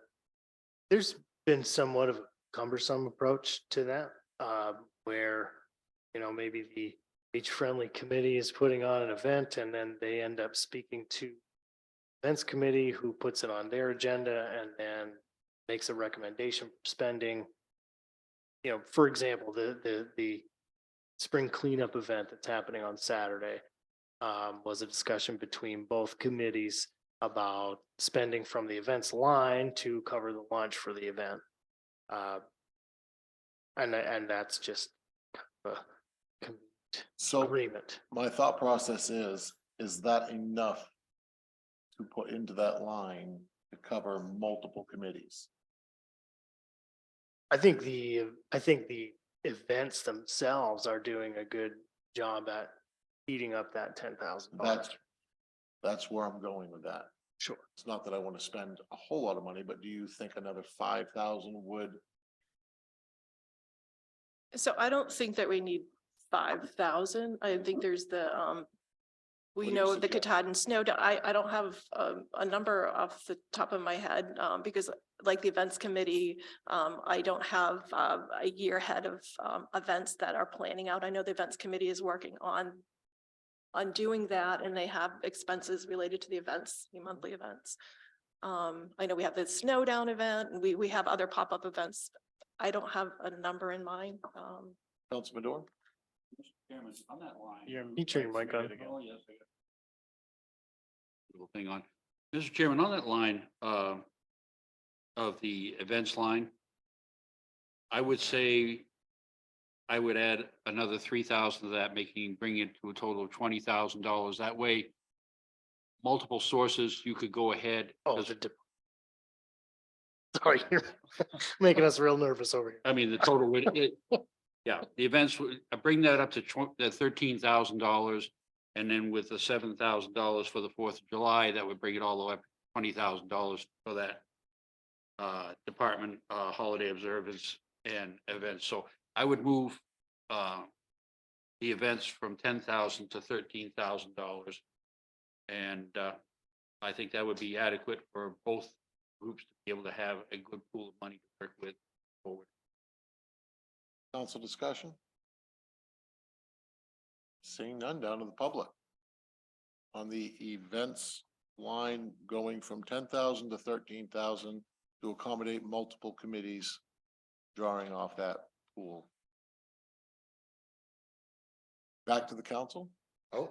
There's been somewhat of a cumbersome approach to that, where, maybe the beach-friendly committee is putting on an event and then they end up speaking to events committee, who puts it on their agenda and then makes a recommendation for spending. For example, the spring cleanup event that's happening on Saturday was a discussion between both committees about spending from the events line to cover the lunch for the event. And that's just a agreement. My thought process is that enough to put into that line to cover multiple committees? I think the events themselves are doing a good job at eating up that $10,000. That's where I'm going with that. Sure. It's not that I want to spend a whole lot of money, but do you think another 5,000 would? So I don't think that we need 5,000. I think there's we What do you know of the suggest? Katahdin snow. I don't have a number off the top of my head, because like the events committee, I don't have a year ahead of events that are planning out. I know the events committee is working on doing that, and they have expenses related to the events, the monthly events. I know we have the snow down event, and we have other pop-up events. I don't have a number in mind. Councilman Dorn? Chairman, on that line. You turn your mic on. Oh, yes. Little thing on. Mr. Chairman, on that line, of the events line, I would say I would add another 3,000 to that, bring it to a total of $20,000. That way, multiple sources, you could go ahead. Oh, sorry, you're making us real nervous over here. I mean, the total would, yeah, the events would bring that up to $13,000. And then with the $7,000 for the 4th of July, that would bring it all the way up to $20,000 for that department, holiday observance and events. So I would move the events from $10,000 to $13,000. And I think that would be adequate for both groups to be able to have a good pool of money to work with forward. Council discussion? Seeing none, down to the public. On the events line going from 10,000 to 13,000 to accommodate multiple committees drawing off that pool. Back to the council? Oh.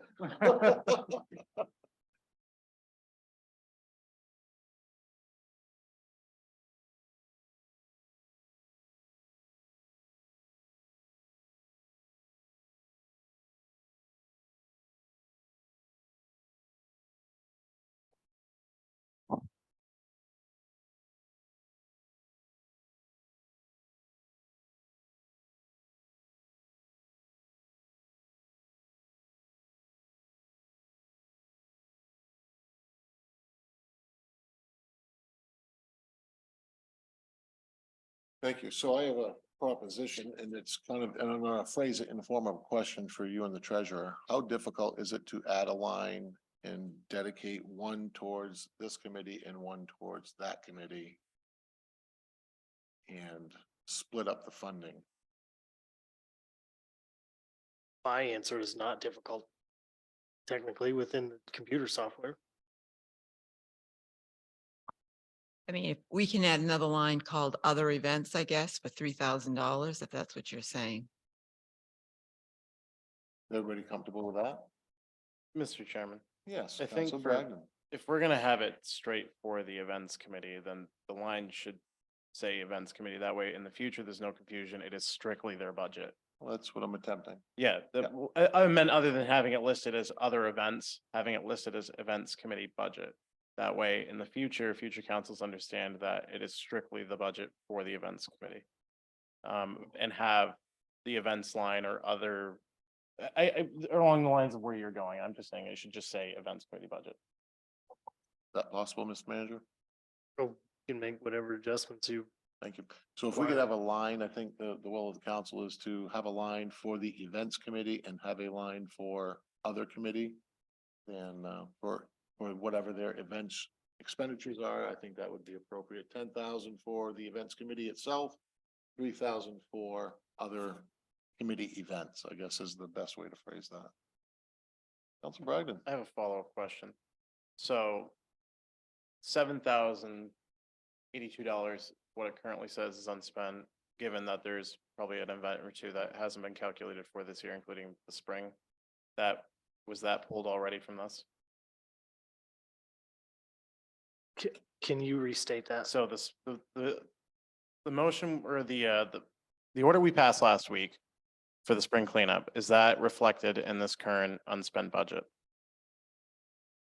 Thank you. So I have a proposition, and it's kind of, and I'm gonna phrase it in the form of a question for you and the treasurer. How difficult is it to add a line and dedicate one towards this committee and one towards that committee? And split up the funding? My answer is not difficult. Technically within the computer software. I mean, if we can add another line called other events, I guess, for $3,000, if that's what you're saying. Everybody comfortable with that? Mr. Chairman, Yes. I think Council for- Bragdon. if we're gonna have it straight for the events committee, then the line should say events committee. That way, in the future, there's no confusion. It is strictly their budget. Well, that's what I'm attempting. Yeah, I meant other than having it listed as other events, having it listed as events committee budget. That way, in the future, future councils understand that it is strictly the budget for the events committee. And have the events line or other, along the lines of where you're going, I'm just saying it should just say events committee budget. Is that possible, Mr. Manager? Oh, you can make whatever adjustments you. Thank you. So if we could have a line, I think the will of the council is to have a line for the events committee and have a line for other committee. And for whatever their events expenditures are, I think that would be appropriate. 10,000 for the events committee itself, 3,000 for other committee events, I guess is the best way to phrase that. Council Bragdon. I have a follow-up question. So $7,082, what it currently says is unspent, given that there's probably an event or two that hasn't been calculated for this year, including the spring. Was that pulled already from this? Can you restate that? So the motion or the order we passed last week for the spring cleanup, is that reflected in this current unspent budget?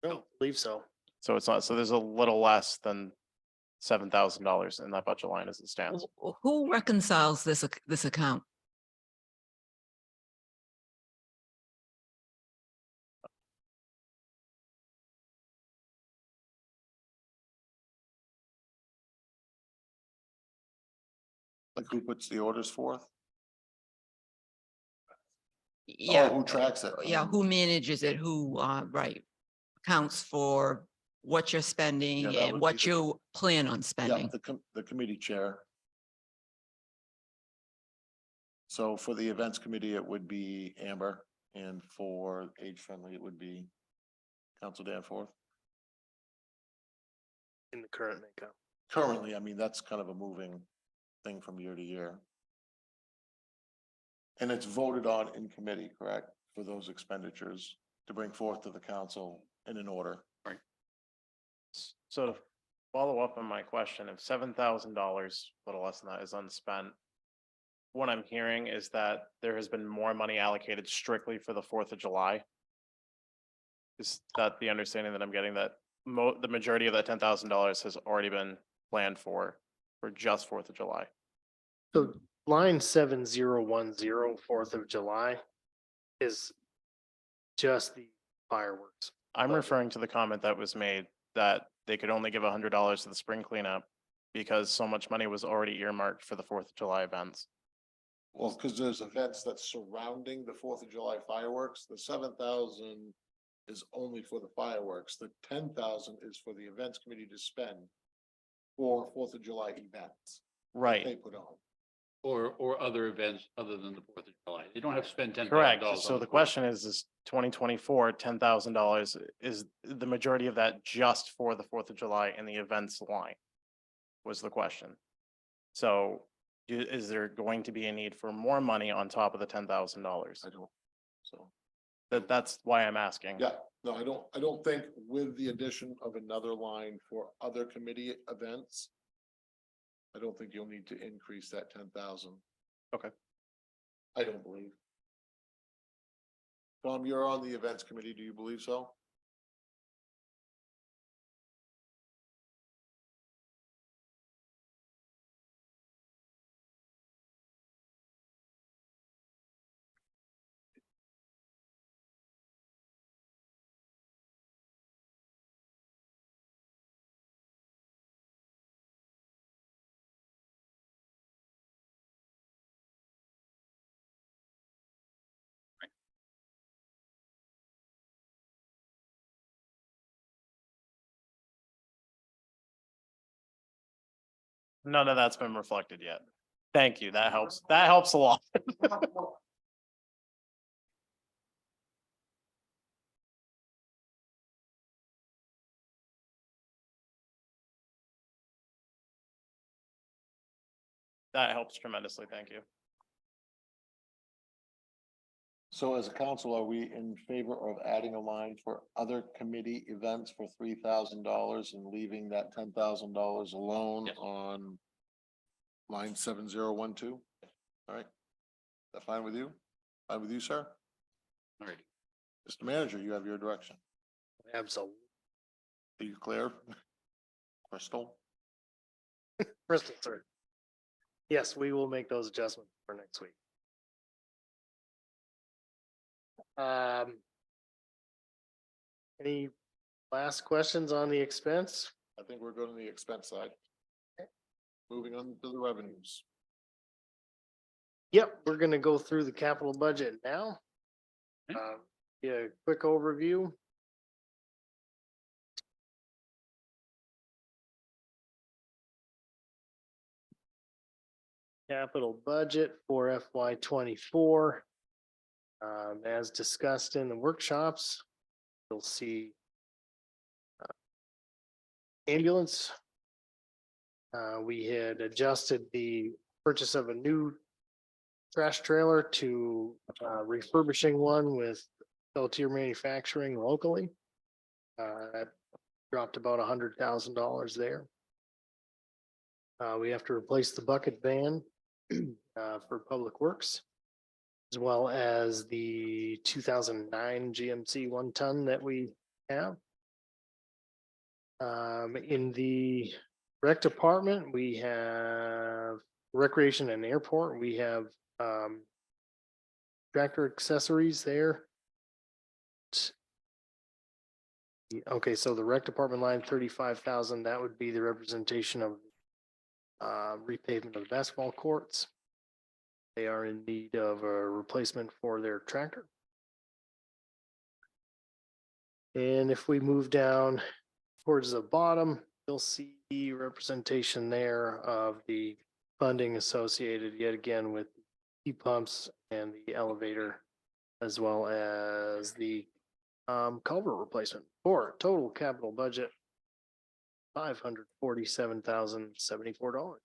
I don't believe so. So it's not, so there's a little less than $7,000 in that budget line as it stands. Who reconciles this account? Like who puts the orders forth? Yeah. Who tracks it? Yeah, who manages it? Who, right, accounts for what you're spending that would and be what the- you plan on Yeah, spending? the committee chair. So for the events committee, it would be Amber, and for age friendly, it would be Council Danforth. In the current makeup. Currently, I mean, that's kind of a moving thing from year to year. And it's voted on in committee, correct, for those expenditures to bring forth to the council in an order. So to follow up on my question, if $7,000, a little less than that, is unspent, what I'm hearing is that there has been more money allocated strictly for the 4th of July. Is that the understanding that I'm getting, that the majority of that $10,000 has already been planned for just 4th of July? So line 7010, 4th of July is just the fireworks. I'm budget. referring to the comment that was made that they could only give $100 to the spring cleanup because so much money was already earmarked for the 4th of July events. Well, because there's events that's surrounding the 4th of July fireworks, the 7,000 is only for the fireworks, the 10,000 is for the events committee to spend for 4th of July events they Right, put on. Or other events other than the 4th of July. They don't have to spend $10,000. correct. So the question is 2024, $10,000 is the majority of that just for the 4th of July and the events line? Was the question. So is there going to be a need for more money on top of the $10,000? I don't, so. That's why I'm asking. Yeah, no, I don't think with the addition of another line for other committee events, I don't think you'll need to increase that 10,000. Okay. I don't believe. Tom, you're on the events committee. Do you believe so? None of that's been reflected yet. Thank you. That helps. That helps a lot. That helps tremendously. Thank you. So as a council, are we in favor of adding a line for other committee events for $3,000 and leaving that $10,000 alone Yes. on line 7012? All right. Is that fine with you? Fine with you, sir? All right. Mr. Manager, you have your direction. Absolutely. Are you clear? Crystal? Crystal, sir. Yes, we will make those adjustments for next week. Any last questions on the expense? I think we're going to the expense side. Moving on to the revenues. Yep, we're gonna go through the capital budget now. Okay. Yeah, quick overview. Capital budget for FY24. As discussed in the workshops, you'll see ambulance. We had adjusted the purchase of a new trash trailer to refurbishing one with Peltier Manufacturing locally. That dropped about $100,000 there. We have to replace the bucket van for Public Works, as well as the 2009 GMC 1-ton that we have. In the rec department, we have recreation and airport. We have tractor accessories there. Okay, so the rec department line 35,000, that would be the representation of repavement of the basketball courts. They are in need of a replacement for their tractor. And if we move down towards the bottom, you'll see representation there of the funding associated yet again with heat pumps and the elevator, as well as the culvert replacement for a total capital budget $547,074.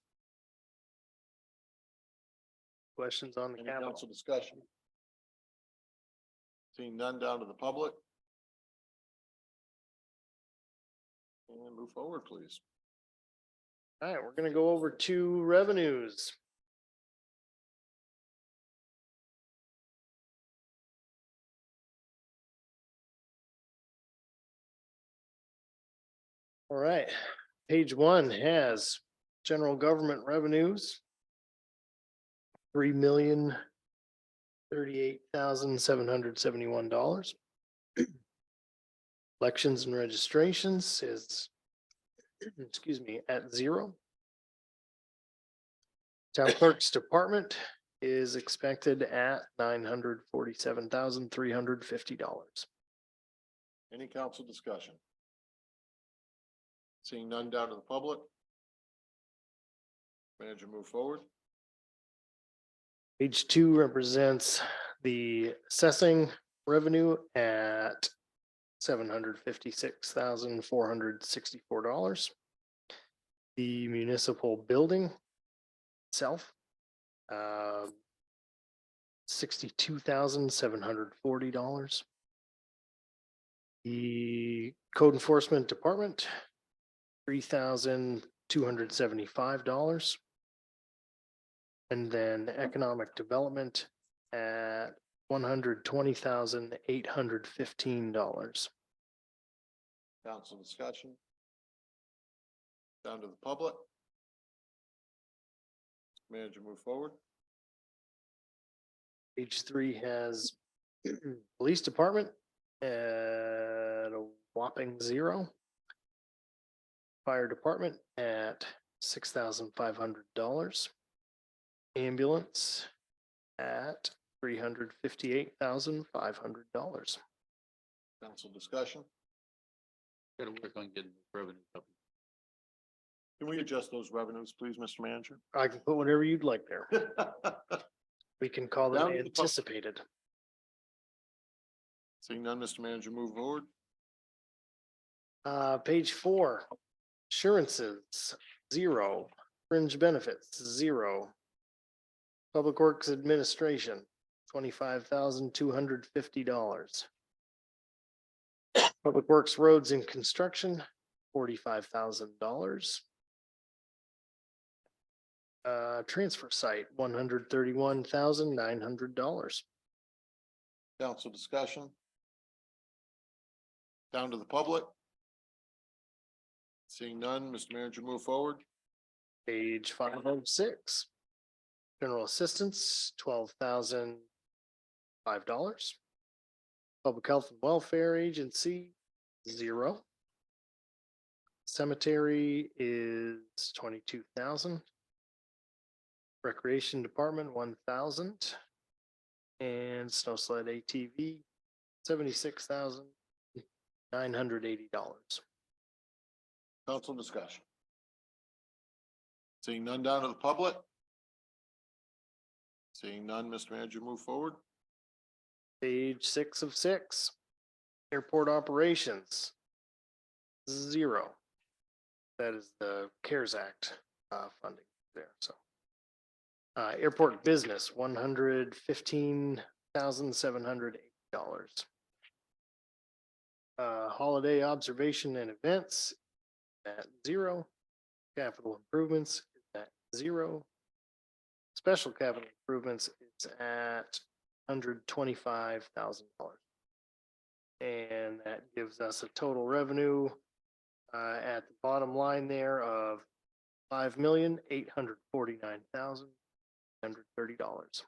Questions on the Any capital? council discussion? Seeing none, down to the public. And move forward, please. All right, we're gonna go over to revenues. All right, page one has general government revenues. $3,038,771. Elections and registrations is, excuse me, at zero. Town clerk's department is expected at $947,350. Any council discussion? Seeing none, down to the public. Manager, move forward. Page two represents the assessing revenue at $756,464. The municipal building itself, $62,740. The code enforcement department, $3,275. And then economic development at $120,815. Council discussion. Down to the public. Manager, move forward. Page three has police department at a whopping zero. Fire department at $6,500. Ambulance at $358,500. Council discussion. Gotta work on getting revenue up. Can we adjust those revenues, please, Mr. Manager? I can put whatever you'd like there. We can call them Down to the pub- anticipated. Seeing none, Mr. Manager, move forward. Page 4, assurances, 0, fringe benefits, 0. Public Works Administration, $25,250. Public Works Roads and Construction, $45,000. Transfer site, $131,900. Council discussion. Down to the public. Seeing none, Mr. Manager, move forward. Page 506. General Assistance, $12,005. Public Health and Welfare Agency, 0. Cemetery is 22,000. Recreation Department, 1,000. And Snow Sled ATV, $76,980. Council discussion. Seeing none, down to the public. Seeing none, Mr. Manager, move forward. Page 6 of 6. Airport operations, 0. That is the CARES Act funding there, so. Airport business, $115,780. Holiday observation and events at 0. Capital improvements is at 0. Special capital improvements is at $125,000. And that gives us a total revenue at the bottom line there of $5,849,130.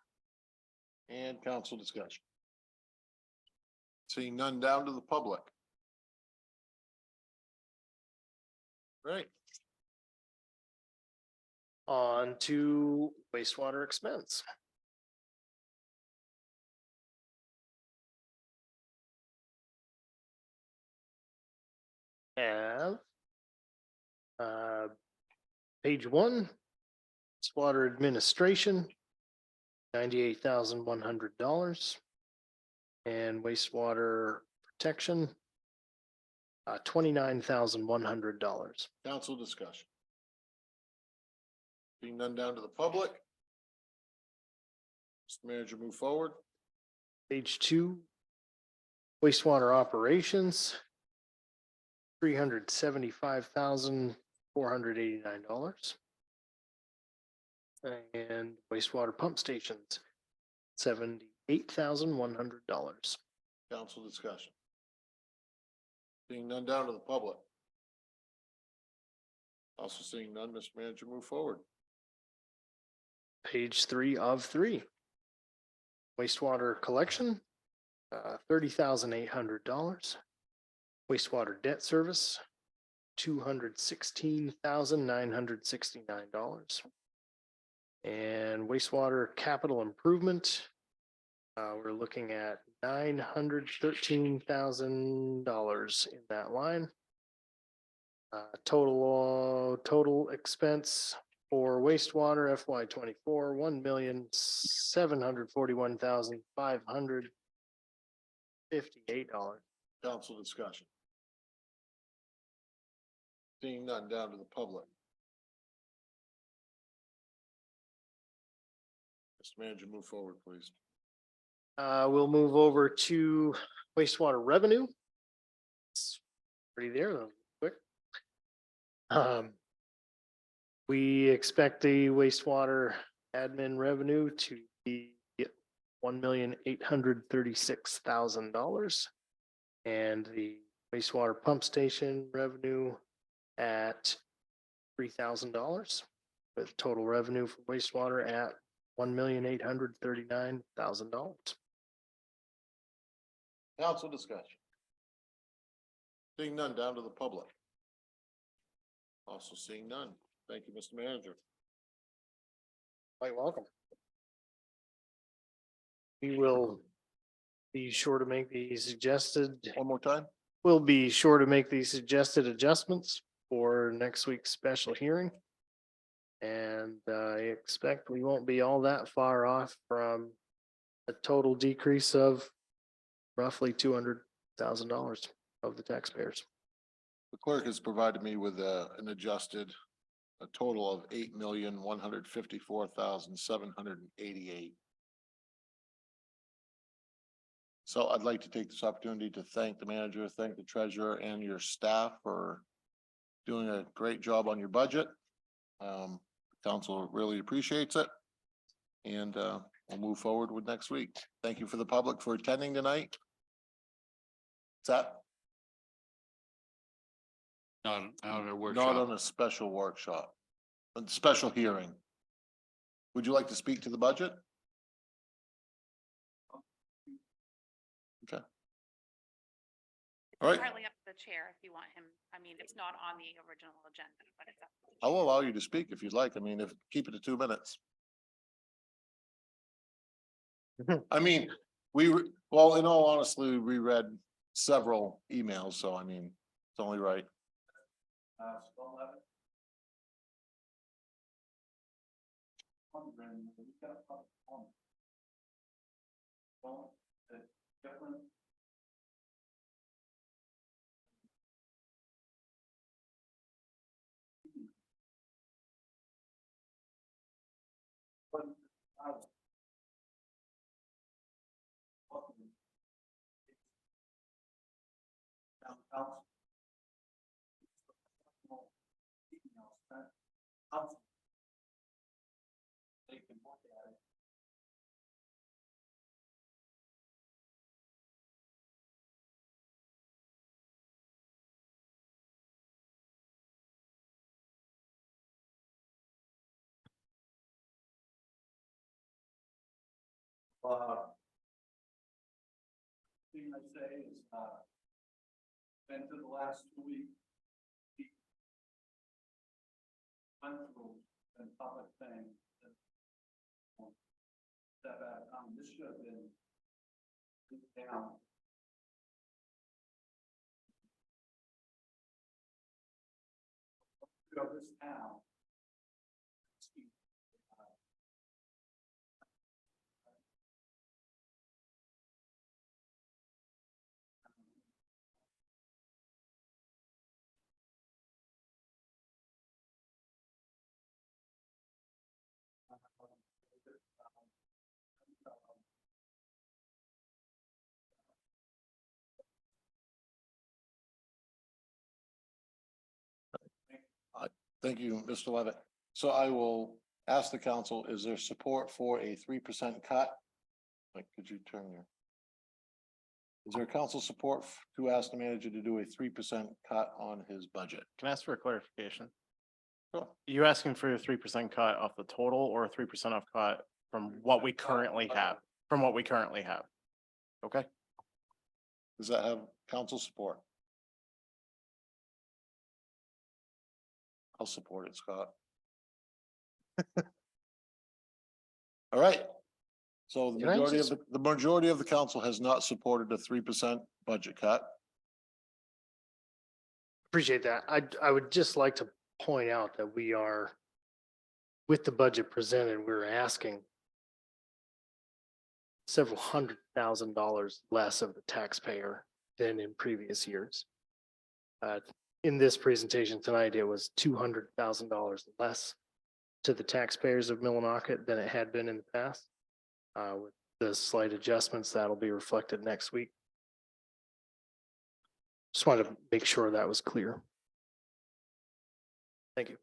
And council discussion. Seeing none, down to the public. Right. On to wastewater expense. Have page 1, wastewater administration, $98,100. And wastewater protection, $29,100. Council discussion. Being none, down to the public. Mr. Manager, move forward. Page 2, wastewater operations, $375,489. And wastewater pump stations, $78,100. Council discussion. Seeing none, down to the public. Also seeing none, Mr. Manager, move forward. Page 3 of 3. Wastewater collection, $30,800. Wastewater debt service, $216,969. And wastewater capital improvement, we're looking at $913,000 in that line. Total expense for wastewater FY24, $1,741,558. Council discussion. Seeing none, down to the public. Mr. Manager, move forward, please. We'll move over to wastewater revenue. It's pretty there, though, quick. We expect the wastewater admin revenue to be $1,836,000. And the wastewater pump station revenue at $3,000, with total revenue for wastewater at $1,839,000. Council discussion. Seeing none, down to the public. Also seeing none. Thank you, Mr. Manager. Quite welcome. We will be sure to make the suggested, One more time. we'll be sure to make the suggested adjustments for next week's special hearing. And I expect we won't be all that far off from a total decrease of roughly $200,000 of the taxpayers. The clerk has provided me with an adjusted, a total of $8,154,788. So I'd like to take this opportunity to thank the manager, thank the treasurer and your staff for doing a great job on your budget. Council really appreciates it. And we'll move forward with next week. Thank you for the public for attending tonight. What's that? Not on a Not workshop. on a special workshop, a special hearing. Would you like to speak to the budget? Okay. It's All right. entirely up to the chair if you want him. I mean, it's not on the original agenda, but it's up. to the I'll chair. allow you to speak if you'd like. I mean, keep it to 2 minutes. I mean, well, in all honesty, we read several emails, so I mean, it's only right. Thing I say is, been to the last 2 weeks. Went through and public things that. This should have been. Down. This town. Thank you, Mr. Levitt. So I will ask the council, is there support for a 3% cut? Like, could you turn your? Is there council support to ask the manager to do a 3% cut on his budget? Can I ask for a clarification? Sure. You asking for a 3% cut off the total or a 3% off cut from what we currently have? From what we currently have? Okay, Does that have council support? I'll support it, Scott. All right. So the Can I majority of just- the majority of the council has not supported a 3% budget cut. Appreciate that. I would just like to point out that we are, with the budget presented, we're asking several $100,000 less of the taxpayer than in previous years. In this presentation tonight, it was $200,000 less to the taxpayers of Millinocket than it had been in the past. With the slight adjustments, that'll be reflected next week. Just wanted to make sure that was clear. Thank you.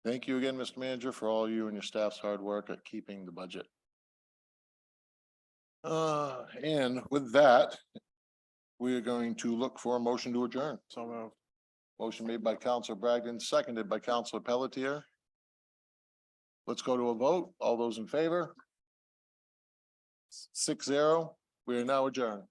Thank you again, Mr. Manager, for all you and your staff's hard work at keeping the budget. And with that, we are going to look for a motion to adjourn. so moved. Motion made by Counselor Bragdon, seconded by Counselor Pelletier. Let's go to a vote. All those in favor? 6-0. We are now adjourned.